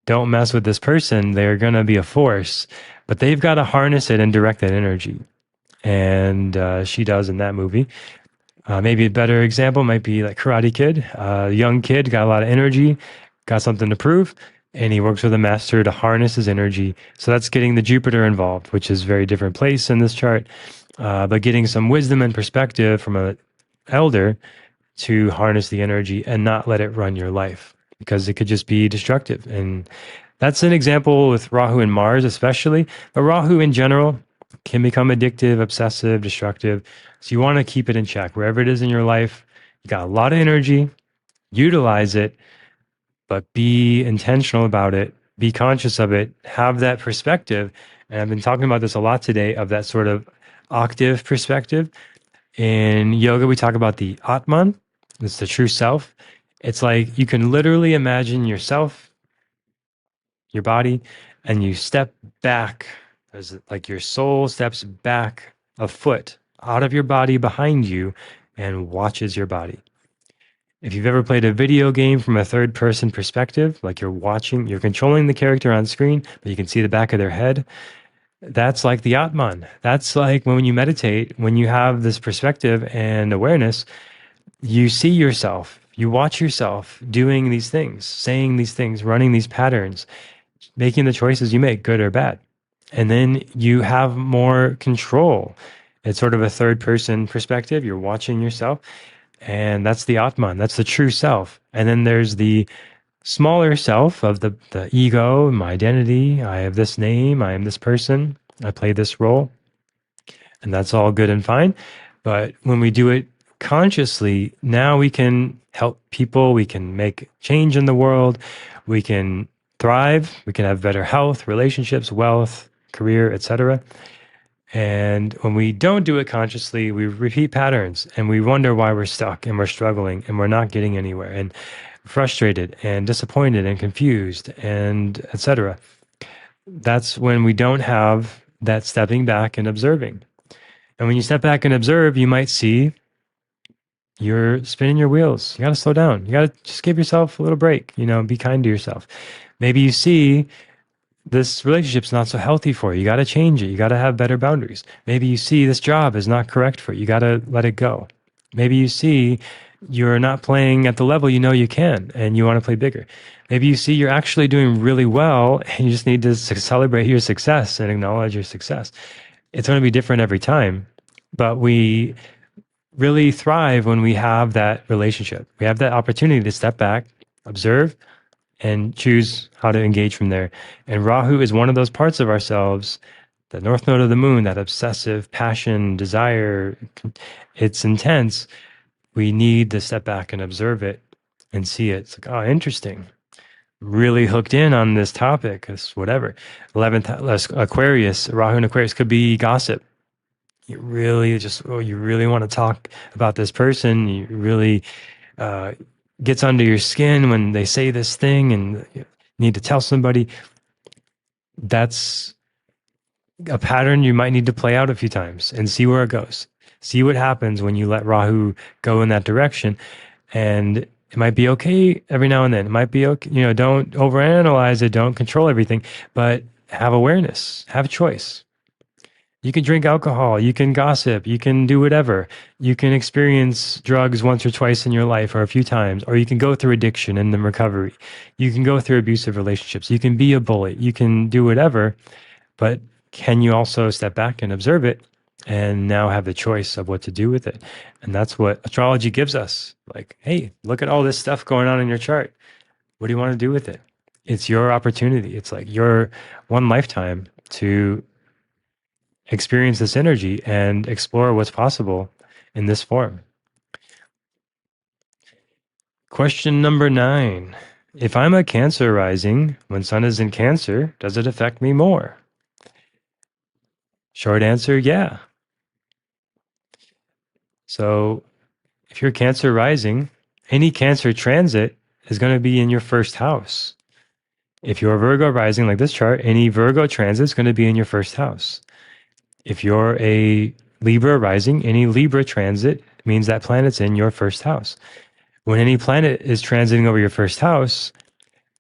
don't mess with this person. They're going to be a force, but they've got to harness it and direct that energy. And she does in that movie. Maybe a better example might be like Karate Kid. Young kid, got a lot of energy, got something to prove, and he works with a master to harness his energy. So that's getting the Jupiter involved, which is a very different place in this chart. But getting some wisdom and perspective from an elder to harness the energy and not let it run your life, because it could just be destructive. And that's an example with Rahu and Mars, especially, but Rahu in general can become addictive, obsessive, destructive. So you want to keep it in check wherever it is in your life. You got a lot of energy, utilize it, but be intentional about it, be conscious of it, have that perspective. And I've been talking about this a lot today, of that sort of octave perspective. In yoga, we talk about the Atman, it's the true self. It's like you can literally imagine yourself, your body, and you step back, as like your soul steps back a foot out of your body behind you and watches your body. If you've ever played a video game from a third person perspective, like you're controlling the character on screen, but you can see the back of their head. That's like the Atman. That's like when you meditate, when you have this perspective and awareness, you see yourself, you watch yourself doing these things, saying these things, running these patterns, making the choices you make, good or bad. And then you have more control. It's sort of a third person perspective. You're watching yourself, and that's the Atman, that's the true self. And then there's the smaller self of the ego, my identity. I have this name, I am this person, I play this role. And that's all good and fine. But when we do it consciously, now we can help people, we can make change in the world, we can thrive, we can have better health, relationships, wealth, career, etc. And when we don't do it consciously, we repeat patterns and we wonder why we're stuck and we're struggling and we're not getting anywhere and frustrated and disappointed and confused and etc. That's when we don't have that stepping back and observing. And when you step back and observe, you might see you're spinning your wheels. You got to slow down. You got to just give yourself a little break, be kind to yourself. Maybe you see this relationship's not so healthy for you. You got to change it. You got to have better boundaries. Maybe you see this job is not correct for you. You got to let it go. Maybe you see you're not playing at the level you know you can and you want to play bigger. Maybe you see you're actually doing really well and you just need to celebrate your success and acknowledge your success. It's going to be different every time, but we really thrive when we have that relationship. We have that opportunity to step back, observe, and choose how to engage from there. And Rahu is one of those parts of ourselves, the north node of the moon, that obsessive passion, desire. It's intense. We need to step back and observe it and see it. It's like, oh, interesting. Really hooked in on this topic. It's whatever. 11th Aquarius, Rahu and Aquarius could be gossip. You really want to talk about this person. You really gets under your skin when they say this thing and you need to tell somebody. That's a pattern you might need to play out a few times and see where it goes. See what happens when you let Rahu go in that direction. And it might be okay every now and then. It might be okay. Don't overanalyze it. Don't control everything, but have awareness, have choice. You can drink alcohol, you can gossip, you can do whatever. You can experience drugs once or twice in your life or a few times, or you can go through addiction and then recovery. You can go through abusive relationships. You can be a bully. You can do whatever, but can you also step back and observe it and now have the choice of what to do with it? And that's what astrology gives us. Like, hey, look at all this stuff going on in your chart. What do you want to do with it? It's your opportunity. It's like your one lifetime to experience this energy and explore what's possible in this form. Question number 9. If I'm a Cancer rising, when Sun is in Cancer, does it affect me more? Short answer, yeah. So if you're Cancer rising, any Cancer transit is going to be in your first house. If you're Virgo rising, like this chart, any Virgo transit is going to be in your first house. If you're a Libra rising, any Libra transit means that planet's in your first house. When any planet is transiting over your first house,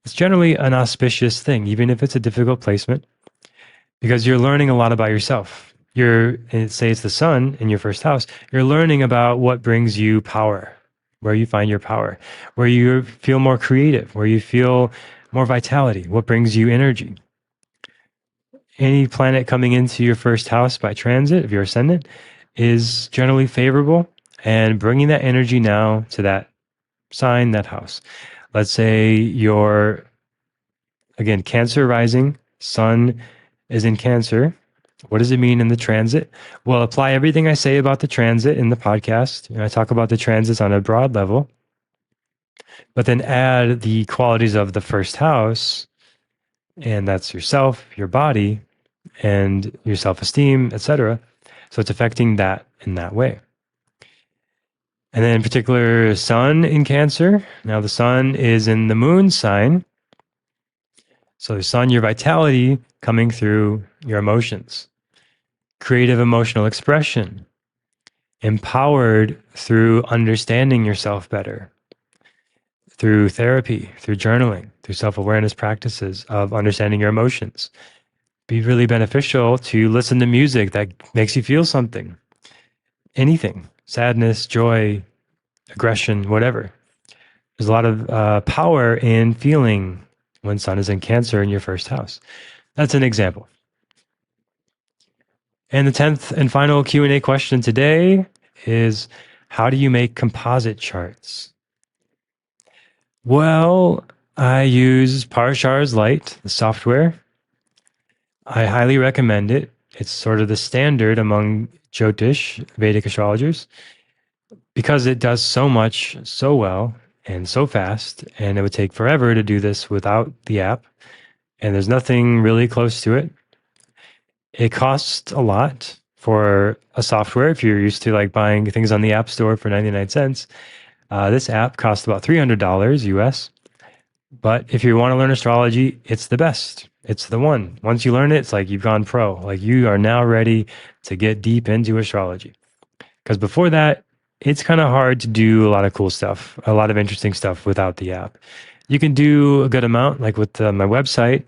it's generally an auspicious thing, even if it's a difficult placement, because you're learning a lot about yourself. Say it's the sun in your first house, you're learning about what brings you power, where you find your power, where you feel more creative, where you feel more vitality, what brings you energy. Any planet coming into your first house by transit, if you're ascendant, is generally favorable and bringing that energy now to that sign, that house. Let's say you're, again, Cancer rising, Sun is in Cancer. What does it mean in the transit? Well, apply everything I say about the transit in the podcast. I talk about the transits on a broad level, but then add the qualities of the first house, and that's yourself, your body, and your self-esteem, etc. So it's affecting that in that way. And then in particular, Sun in Cancer. Now the Sun is in the Moon sign. So Sun, your vitality coming through your emotions, creative emotional expression, empowered through understanding yourself better, through therapy, through journaling, through self-awareness practices of understanding your emotions. Be really beneficial to listen to music that makes you feel something, anything, sadness, joy, aggression, whatever. There's a lot of power in feeling when Sun is in Cancer in your first house. That's an example. And the 10th and final Q&A question today is, how do you make composite charts? Well, I use Parashar's Light, the software. I highly recommend it. It's sort of the standard among Jyotish, Vedic astrologers, because it does so much so well and so fast, and it would take forever to do this without the app, and there's nothing really close to it. It costs a lot for a software. If you're used to like buying things on the App Store for 99 cents, this app costs about $300 US. But if you want to learn astrology, it's the best. It's the one. Once you learn it, it's like you've gone pro. Like you are now ready to get deep into astrology. Because before that, it's kind of hard to do a lot of cool stuff, a lot of interesting stuff without the app. You can do a good amount, like with my website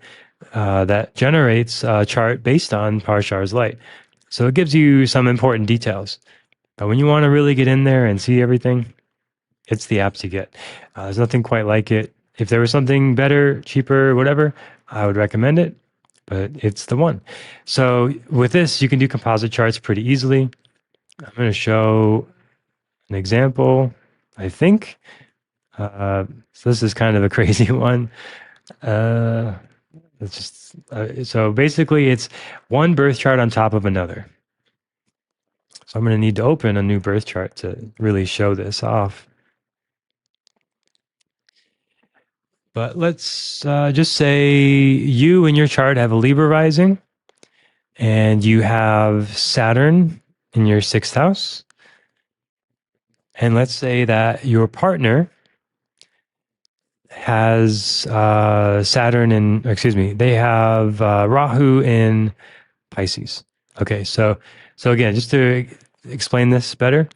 that generates a chart based on Parshar's Light. So it gives you some important details. But when you want to really get in there and see everything, it's the app to get. There's nothing quite like it. If there was something better, cheaper, whatever, I would recommend it, but it's the one. So with this, you can do composite charts pretty easily. I'm going to show an example, I think. So this is kind of a crazy one. It's just so basically it's one birth chart on top of another. So I'm going to need to open a new birth chart to really show this off. But let's just say you in your chart have a Libra rising and you have Saturn in your sixth house. And let's say that your partner has Saturn in, excuse me, they have Rahu in Pisces. Okay, so again, just to explain this better,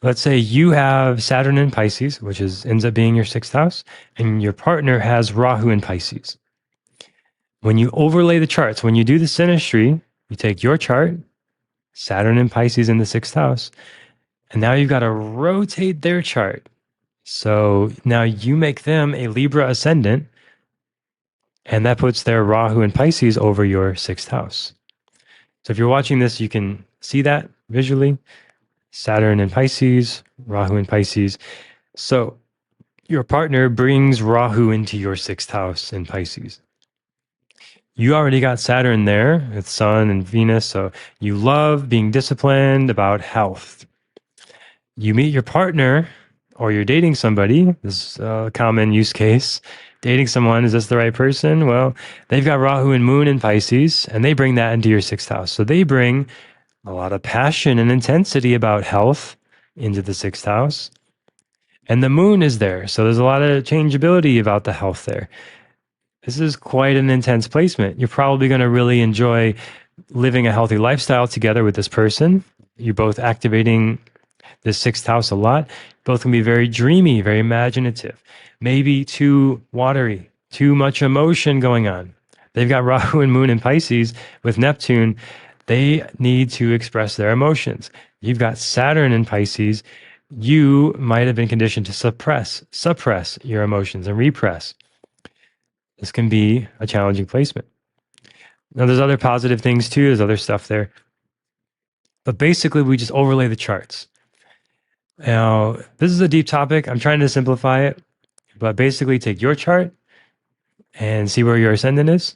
let's say you have Saturn in Pisces, which ends up being your sixth house, and your partner has Rahu in Pisces. When you overlay the charts, when you do the synastry, you take your chart, Saturn in Pisces in the sixth house, and now you've got to rotate their chart. So now you make them a Libra ascendant, and that puts their Rahu in Pisces over your sixth house. So if you're watching this, you can see that visually. Saturn in Pisces, Rahu in Pisces. So your partner brings Rahu into your sixth house in Pisces. You already got Saturn there with Sun and Venus. So you love being disciplined about health. You meet your partner or you're dating somebody. This is a common use case. Dating someone, is this the right person? Well, they've got Rahu and Moon in Pisces, and they bring that into your sixth house. So they bring a lot of passion and intensity about health into the sixth house. And the moon is there. So there's a lot of changeability about the health there. This is quite an intense placement. You're probably going to really enjoy living a healthy lifestyle together with this person. You're both activating the sixth house a lot. Both can be very dreamy, very imaginative, maybe too watery, too much emotion going on. They've got Rahu and Moon in Pisces with Neptune. They need to express their emotions. You've got Saturn in Pisces. You might have been conditioned to suppress your emotions and repress. This can be a challenging placement. Now, there's other positive things too. There's other stuff there. But basically, we just overlay the charts. Now, this is a deep topic. I'm trying to simplify it, but basically take your chart and see where your ascendant is,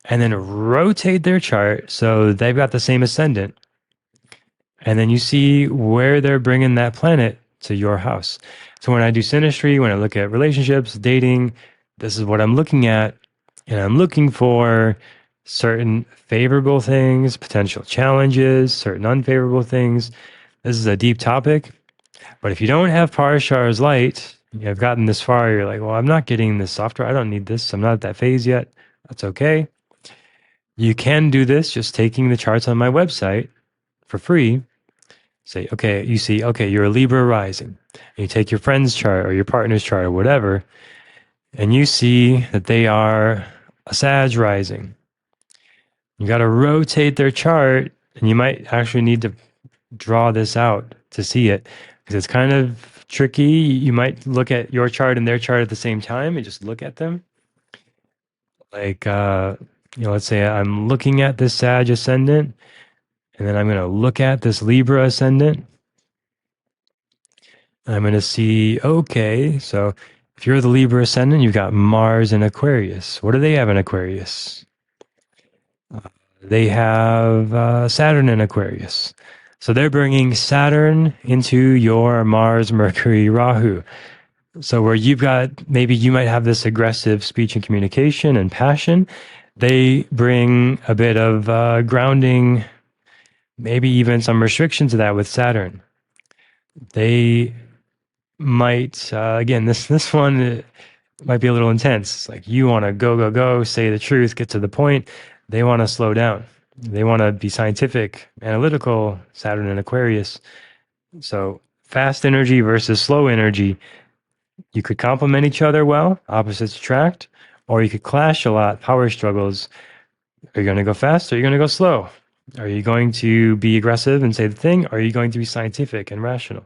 and then rotate their chart so they've got the same ascendant. And then you see where they're bringing that planet to your house. So when I do synastry, when I look at relationships, dating, this is what I'm looking at. And I'm looking for certain favorable things, potential challenges, certain unfavorable things. This is a deep topic. But if you don't have Parashar's light, you've gotten this far, you're like, well, I'm not getting this software. I don't need this. I'm not at that phase yet. That's okay. You can do this just taking the charts on my website for free. Say, okay, you see, okay, you're a Libra rising. And you take your friend's chart or your partner's chart or whatever, and you see that they are a Sag rising. You got to rotate their chart, and you might actually need to draw this out to see it because it's kind of tricky. You might look at your chart and their chart at the same time and just look at them. Like, let's say I'm looking at this Sag ascendant, and then I'm going to look at this Libra ascendant. I'm going to see, okay, so if you're the Libra ascendant, you've got Mars in Aquarius. What do they have in Aquarius? They have Saturn in Aquarius. So they're bringing Saturn into your Mars, Mercury, Rahu. So where you've got, maybe you might have this aggressive speech and communication and passion. They bring a bit of grounding, maybe even some restriction to that with Saturn. They might, again, this one might be a little intense. It's like you want to go, say the truth, get to the point. They want to slow down. They want to be scientific, analytical, Saturn and Aquarius. So fast energy versus slow energy. You could complement each other well, opposites attract, or you could clash a lot, power struggles. Are you going to go fast or are you going to go slow? Are you going to be aggressive and say the thing? Or are you going to be scientific and rational?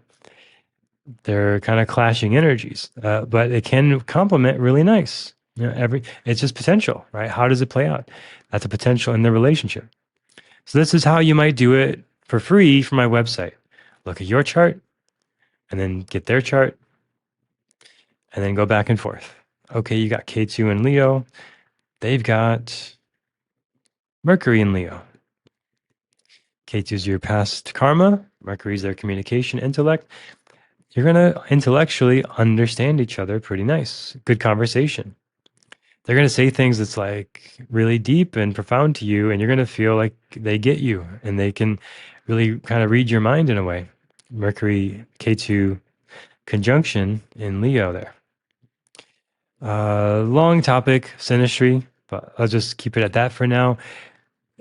They're kind of clashing energies, but it can complement really nice. It's just potential, right? How does it play out? That's a potential in the relationship. So this is how you might do it for free from my website. Look at your chart and then get their chart and then go back and forth. Okay, you got K2 in Leo. They've got Mercury in Leo. K2 is your past karma. Mercury is their communication intellect. You're going to intellectually understand each other pretty nice. Good conversation. They're going to say things that's like really deep and profound to you, and you're going to feel like they get you and they can really kind of read your mind in a way. Mercury K2 conjunction in Leo there. Long topic, synastry, but I'll just keep it at that for now.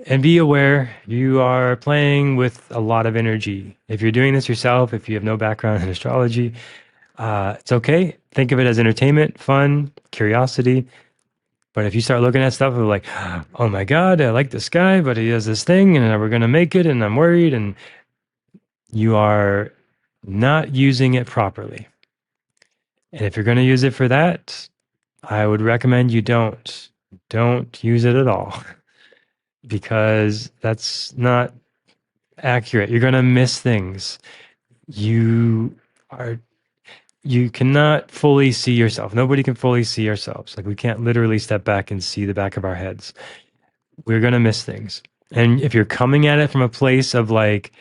And be aware you are playing with a lot of energy. If you're doing this yourself, if you have no background in astrology, it's okay. Think of it as entertainment, fun, curiosity. But if you start looking at stuff of like, oh my God, I like this guy, but he does this thing and we're going to make it and I'm worried, and you are not using it properly. And if you're going to use it for that, I would recommend you don't use it at all. because that's not accurate. You're going to miss things. You are you cannot fully see yourself. Nobody can fully see ourselves. Like we can't literally step back and see the back of our heads. We're going to miss things. And if you're coming at it from a place of like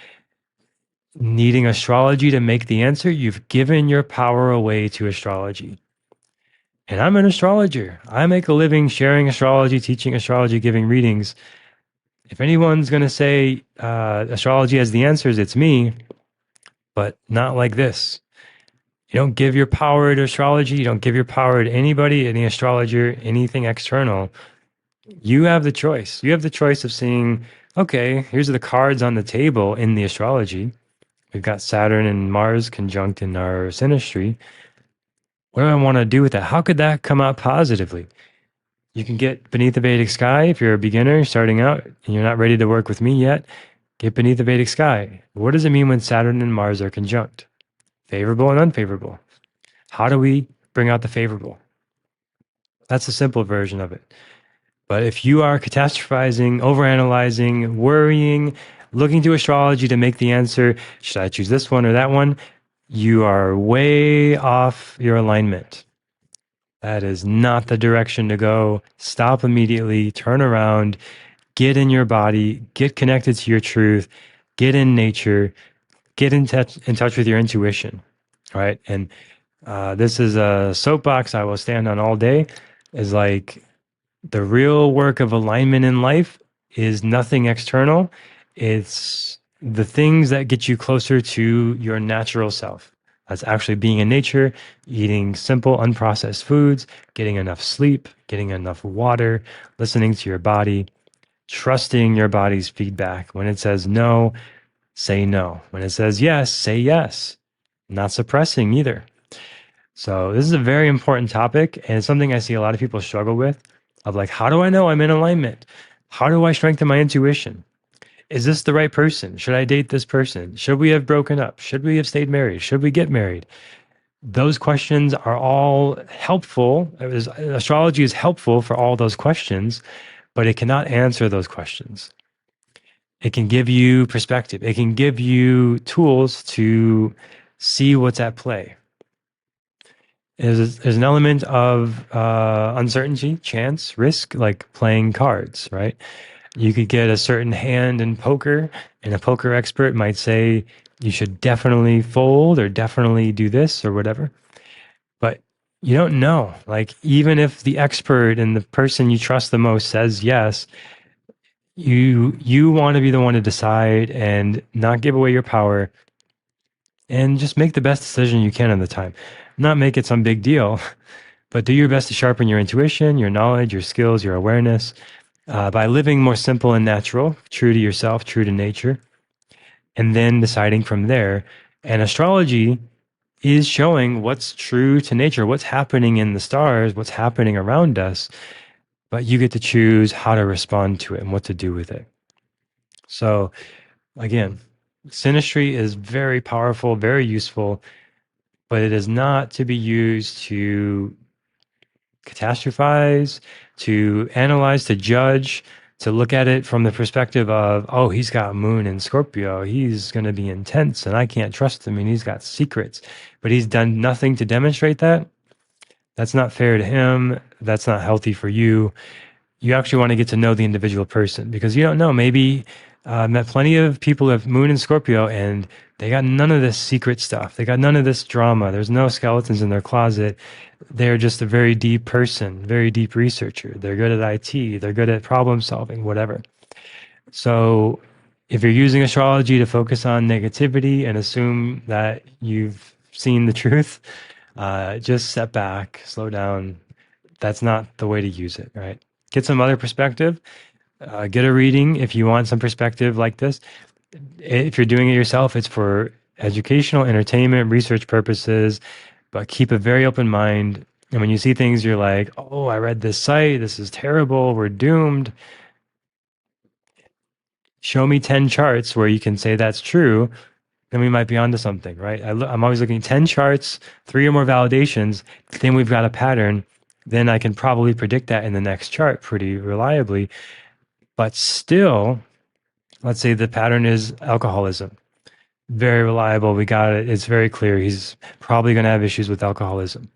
needing astrology to make the answer, you've given your power away to astrology. And I'm an astrologer. I make a living sharing astrology, teaching astrology, giving readings. If anyone's going to say astrology has the answers, it's me, but not like this. You don't give your power to astrology. You don't give your power to anybody, any astrologer, anything external. You have the choice. You have the choice of seeing, okay, here's the cards on the table in the astrology. We've got Saturn and Mars conjunct in our synastry. What do I want to do with that? How could that come out positively? You can get beneath the Vedic sky if you're a beginner starting out and you're not ready to work with me yet. Get beneath the Vedic sky. What does it mean when Saturn and Mars are conjunct? Favorable and unfavorable. How do we bring out the favorable? That's a simple version of it. But if you are catastrophizing, overanalyzing, worrying, looking to astrology to make the answer, should I choose this one or that one? You are way off your alignment. That is not the direction to go. Stop immediately, turn around, get in your body, get connected to your truth, get in nature, get in touch with your intuition, right? And this is a soapbox I will stand on all day. Is like the real work of alignment in life is nothing external. It's the things that get you closer to your natural self. That's actually being in nature, eating simple, unprocessed foods, getting enough sleep, getting enough water, listening to your body, trusting your body's feedback. When it says no, say no. When it says yes, say yes. Not suppressing either. So this is a very important topic, and it's something I see a lot of people struggle with of like, how do I know I'm in alignment? How do I strengthen my intuition? Is this the right person? Should I date this person? Should we have broken up? Should we have stayed married? Should we get married? Those questions are all helpful. Astrology is helpful for all those questions, but it cannot answer those questions. It can give you perspective. It can give you tools to see what's at play. There's an element of uncertainty, chance, risk, like playing cards, right? You could get a certain hand in poker, and a poker expert might say you should definitely fold or definitely do this or whatever. But you don't know. Like, even if the expert and the person you trust the most says yes, you want to be the one to decide and not give away your power and just make the best decision you can at the time. Not make it some big deal, but do your best to sharpen your intuition, your knowledge, your skills, your awareness by living more simple and natural, true to yourself, true to nature, and then deciding from there. And astrology is showing what's true to nature, what's happening in the stars, what's happening around us, but you get to choose how to respond to it and what to do with it. So, again, synastry is very powerful, very useful, but it is not to be used to catastrophize, to analyze, to judge, to look at it from the perspective of, oh, he's got moon in Scorpio. He's going to be intense and I can't trust him and he's got secrets, but he's done nothing to demonstrate that. That's not fair to him. That's not healthy for you. You actually want to get to know the individual person because you don't know. Maybe met plenty of people who have moon in Scorpio and they got none of this secret stuff. They got none of this drama. There's no skeletons in their closet. They're just a very deep person, very deep researcher. They're good at IT. They're good at problem solving, whatever. So if you're using astrology to focus on negativity and assume that you've seen the truth, just step back, slow down. That's not the way to use it, right? Get some other perspective. Get a reading if you want some perspective like this. If you're doing it yourself, it's for educational, entertainment, research purposes, but keep a very open mind. And when you see things, you're like, oh, I read this site. This is terrible. We're doomed. Show me 10 charts where you can say that's true. Then we might be onto something, right? I'm always looking 10 charts, 3 or more validations. Then we've got a pattern. Then I can probably predict that in the next chart pretty reliably. But still, let's say the pattern is alcoholism. Very reliable. We got it. It's very clear. He's probably going to have issues with alcoholism.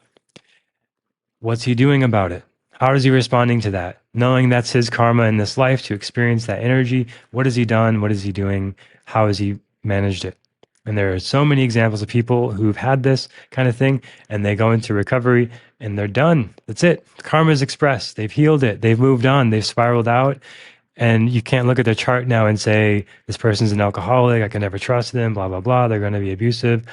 What's he doing about it? How is he responding to that? Knowing that's his karma in this life to experience that energy. What has he done? What is he doing? How has he managed it? And there are so many examples of people who've had this kind of thing and they go into recovery and they're done. That's it. Karma is expressed. They've healed it. They've moved on. They've spiraled out. And you can't look at their chart now and say, this person's an alcoholic. I can never trust them, blah, blah, blah. They're going to be abusive.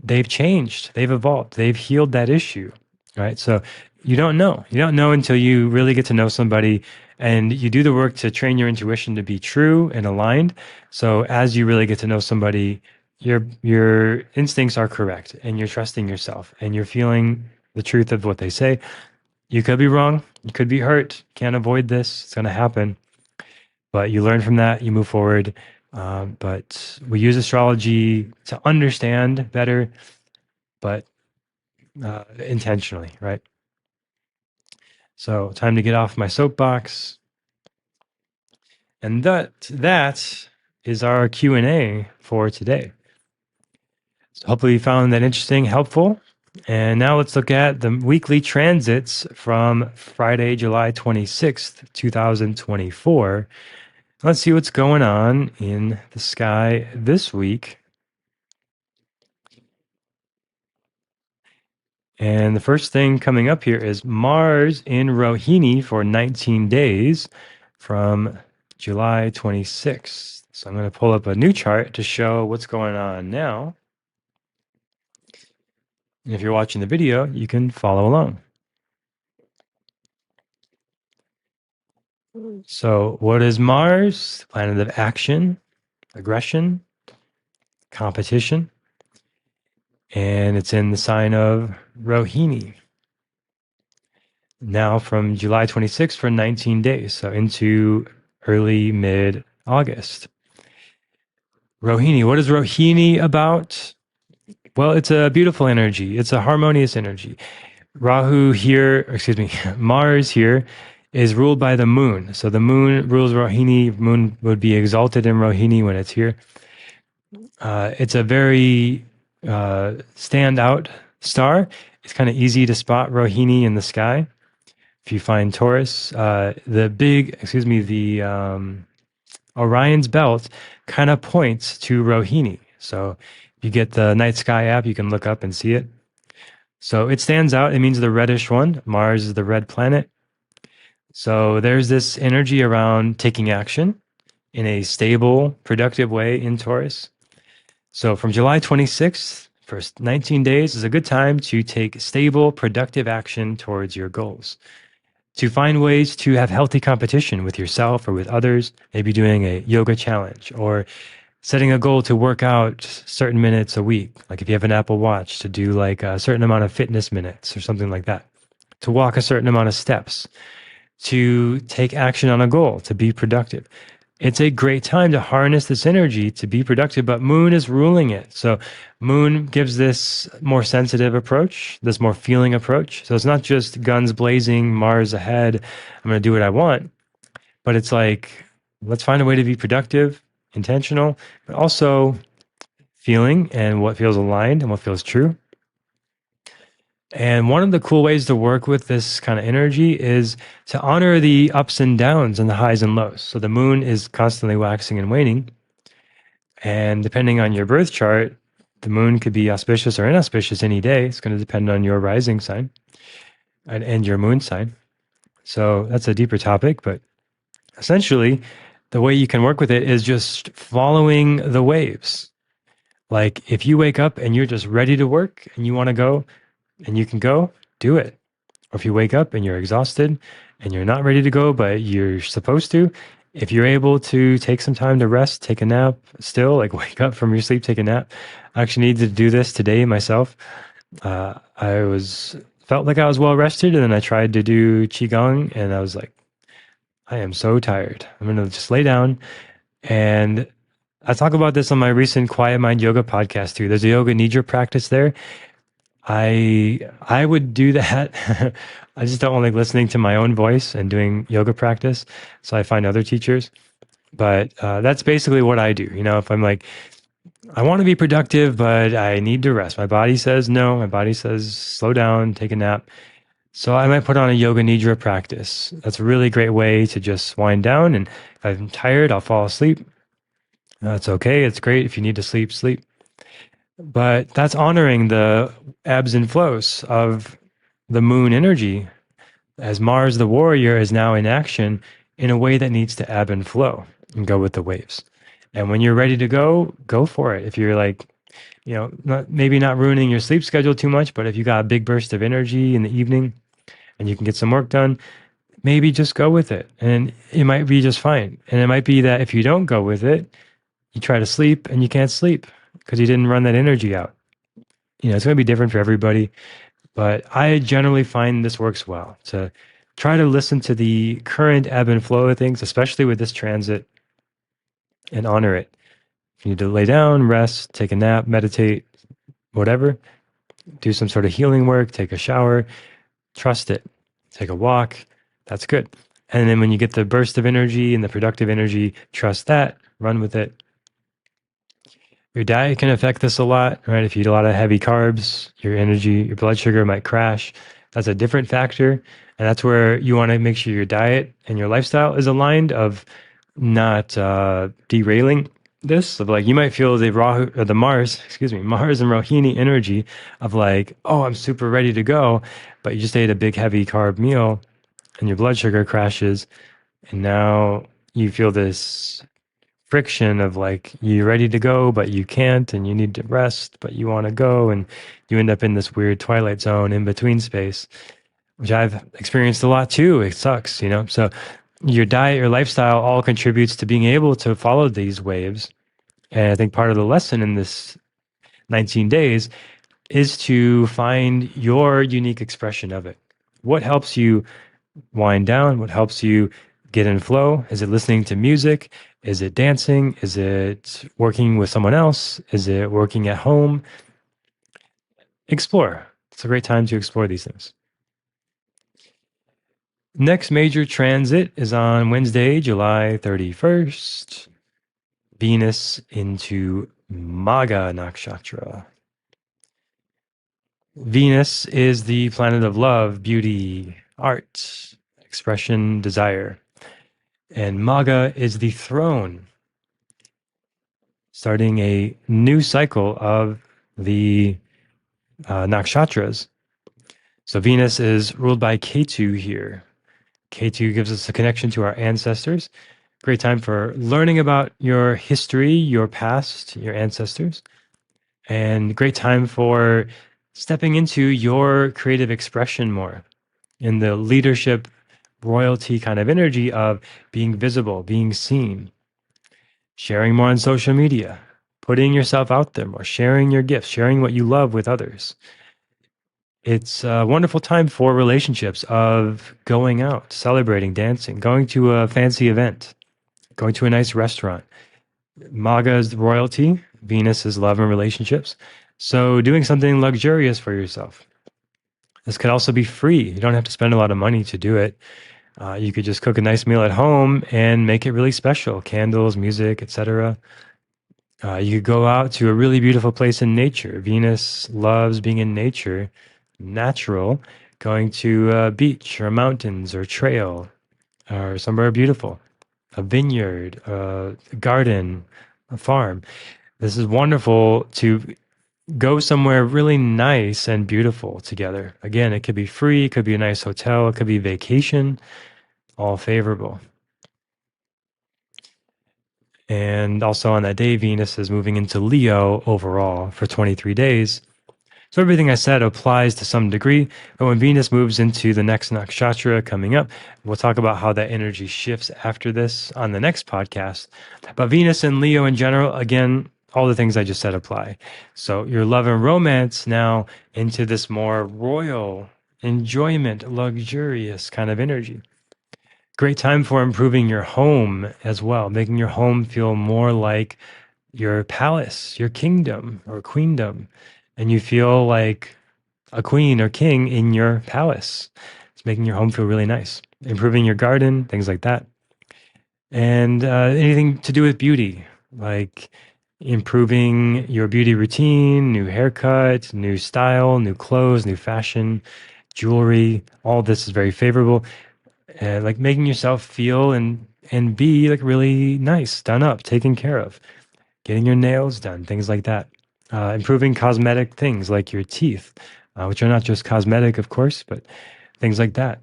They've changed. They've evolved. They've healed that issue, right? So you don't know. You don't know until you really get to know somebody and you do the work to train your intuition to be true and aligned. So as you really get to know somebody, your instincts are correct and you're trusting yourself and you're feeling the truth of what they say. You could be wrong. You could be hurt. Can't avoid this. It's going to happen. But you learn from that, you move forward. But we use astrology to understand better, but intentionally, right? So time to get off my soapbox. And that is our Q&A for today. So hopefully you found that interesting, helpful. And now let's look at the weekly transits from Friday, July 26th, 2024. Let's see what's going on in the sky this week. And the first thing coming up here is Mars in Rohini for 19 days from July 26th. So I'm going to pull up a new chart to show what's going on now. And if you're watching the video, you can follow along. So what is Mars? Planet of action, aggression, competition. And it's in the sign of Rohini. Now from July 26th for 19 days, so into early mid-August. Rohini, what is Rohini about? Well, it's a beautiful energy. It's a harmonious energy. Rahu here, Mars here is ruled by the moon. So the moon rules Rohini. Moon would be exalted in Rohini when it's here. It's a very standout star. It's kind of easy to spot Rohini in the sky. If you find Taurus, Orion's belt kind of points to Rohini. So if you get the Night Sky app, you can look up and see it. So it stands out. It means the reddish one. Mars is the red planet. So there's this energy around taking action in a stable, productive way in Taurus. So from July 26th, first 19 days is a good time to take stable, productive action towards your goals. To find ways to have healthy competition with yourself or with others, maybe doing a yoga challenge or setting a goal to work out certain minutes a week. Like if you have an Apple Watch, to do like a certain amount of fitness minutes or something like that. To walk a certain amount of steps. To take action on a goal, to be productive. It's a great time to harness this energy to be productive, but Moon is ruling it. So Moon gives this more sensitive approach, this more feeling approach. So it's not just guns blazing, Mars ahead, I'm going to do what I want. But it's like, let's find a way to be productive, intentional, but also feeling and what feels aligned and what feels true. And one of the cool ways to work with this kind of energy is to honor the ups and downs and the highs and lows. So the moon is constantly waxing and waning. And depending on your birth chart, the moon could be auspicious or inauspicious any day. It's going to depend on your rising sign and your moon sign. So that's a deeper topic, but essentially the way you can work with it is just following the waves. Like if you wake up and you're just ready to work and you want to go and you can go, do it. Or if you wake up and you're exhausted and you're not ready to go, but you're supposed to, if you're able to take some time to rest, take a nap, still like wake up from your sleep, take a nap. I actually needed to do this today myself. Felt like I was well rested, and then I tried to do qigong, and I was like, I am so tired. I'm gonna just lay down. And I talk about this on my recent Quiet Mind Yoga podcast too. There's a yoga nidra practice there. I would do that. I just don't like listening to my own voice and doing yoga practice. So I find other teachers. But that's basically what I do. You know, if I'm like, I want to be productive, but I need to rest. My body says no. My body says slow down, take a nap. So I might put on a yoga nidra practice. That's a really great way to just wind down. And if I'm tired, I'll fall asleep. That's okay. It's great. If you need to sleep, sleep. But that's honoring the ebbs and flows of the moon energy as Mars, the warrior, is now in action in a way that needs to ebb and flow and go with the waves. And when you're ready to go, go for it. If you're like, you know, maybe not ruining your sleep schedule too much, but if you got a big burst of energy in the evening and you can get some work done, maybe just go with it. And it might be just fine. And it might be that if you don't go with it, you try to sleep and you can't sleep because you didn't run that energy out. You know, it's going to be different for everybody. But I generally find this works well to try to listen to the current ebb and flow of things, especially with this transit, and honor it. If you need to lay down, rest, take a nap, meditate, whatever, do some sort of healing work, take a shower, trust it, take a walk. That's good. And then when you get the burst of energy and the productive energy, trust that, run with it. Your diet can affect this a lot, right? If you eat a lot of heavy carbs, your energy, your blood sugar might crash. That's a different factor. And that's where you want to make sure your diet and your lifestyle is aligned of not derailing this. Of like, you might feel the Rahu or the Mars, excuse me, Mars and Rohini energy of like, oh, I'm super ready to go. But you just ate a big heavy carb meal and your blood sugar crashes. And now you feel this friction of like you're ready to go but you can't, and you need to rest but you want to go, and you end up in this weird twilight zone in between space, which I've experienced a lot too. It sucks, you know. So your diet, your lifestyle all contributes to being able to follow these waves. And I think part of the lesson in this 19 days is to find your unique expression of it. What helps you wind down? What helps you get in flow? Is it listening to music? Is it dancing? Is it working with someone else? Is it working at home? Explore. It's a great time to explore these things. Next major transit is on Wednesday, July 31st. Venus into Magha nakshatra. Venus is the planet of love, beauty, art, expression, desire. And Magha is the throne, starting a new cycle of the nakshatras. So Venus is ruled by Ketu here. Ketu gives us a connection to our ancestors. Great time for learning about your history, your past, your ancestors. And great time for stepping into your creative expression more in the leadership, royalty kind of energy of being visible, being seen, sharing more on social media, putting yourself out there more, sharing your gifts, sharing what you love with others. It's a wonderful time for relationships of going out, celebrating, dancing, going to a fancy event, going to a nice restaurant. Maga is royalty, Venus is love and relationships. So doing something luxurious for yourself. This could also be free. You don't have to spend a lot of money to do it. You could just cook a nice meal at home and make it really special. Candles, music, etc. You could go out to a really beautiful place in nature. Venus loves being in nature, natural, going to a beach or mountains or trail or somewhere beautiful, a vineyard, a garden, a farm. This is wonderful to go somewhere really nice and beautiful together. Again, it could be free, it could be a nice hotel, it could be vacation, all favorable. And also on that day, Venus is moving into Leo overall for 23 days. So everything I said applies to some degree, but when Venus moves into the next nakshatra coming up, we'll talk about how that energy shifts after this on the next podcast. But Venus and Leo in general, again, all the things I just said apply. So your love and romance now into this more royal, enjoyment, luxurious kind of energy. Great time for improving your home as well, making your home feel more like your palace, your kingdom or queendom. And you feel like a queen or king in your palace. It's making your home feel really nice, improving your garden, things like that. And anything to do with beauty, like improving your beauty routine, new haircut, new style, new clothes, new fashion, jewelry. All this is very favorable. Like making yourself feel and be like really nice, done up, taken care of, getting your nails done, things like that. Improving cosmetic things like your teeth, which are not just cosmetic, of course, but things like that.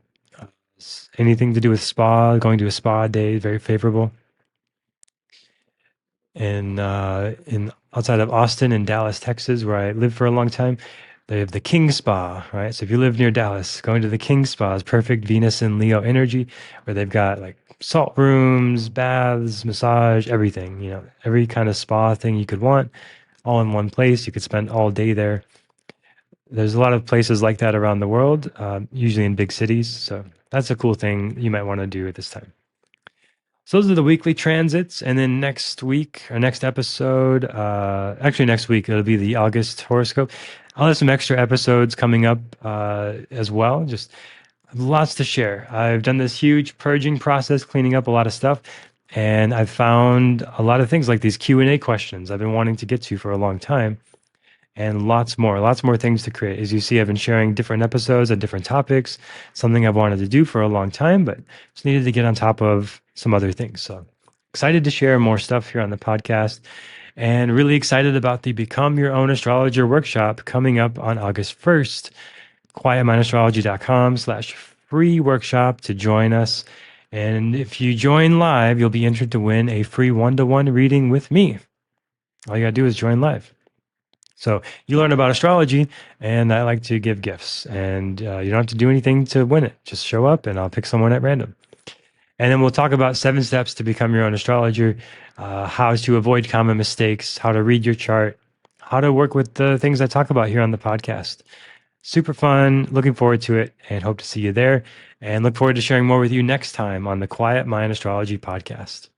Anything to do with spa, going to a spa day, very favorable. In outside of Austin and Dallas, Texas, where I lived for a long time, they have the King Spa, right? So if you live near Dallas, going to the King Spa is perfect Venus and Leo energy, where they've got like salt rooms, baths, massage, everything, every kind of spa thing you could want, all in one place. You could spend all day there. There's a lot of places like that around the world, usually in big cities. So that's a cool thing you might want to do at this time. So those are the weekly transits, and then next week or next episode, actually next week it'll be the August horoscope. I'll have some extra episodes coming up as well. Just lots to share. I've done this huge purging process, cleaning up a lot of stuff, and I've found a lot of things like these Q&A questions I've been wanting to get to for a long time, and lots more things to create. As you see, I've been sharing different episodes on different topics, something I've wanted to do for a long time, but just needed to get on top of some other things. So excited to share more stuff here on the podcast, and really excited about the Become Your Own Astrologer workshop coming up on August 1st. quietmindastrology.com/free workshop to join us. And if you join live, you'll be entered to win a free one-to-one reading with me. All you got to do is join live. So you learn about astrology, and I like to give gifts, and you don't have to do anything to win it. Just show up, and I'll pick someone at random. And then we'll talk about 7 steps to become your own astrologer, how to avoid common mistakes, how to read your chart, how to work with the things I talk about here on the podcast. Super fun. Looking forward to it, and hope to see you there. And look forward to sharing more with you next time on the Quiet Mind Astrology podcast.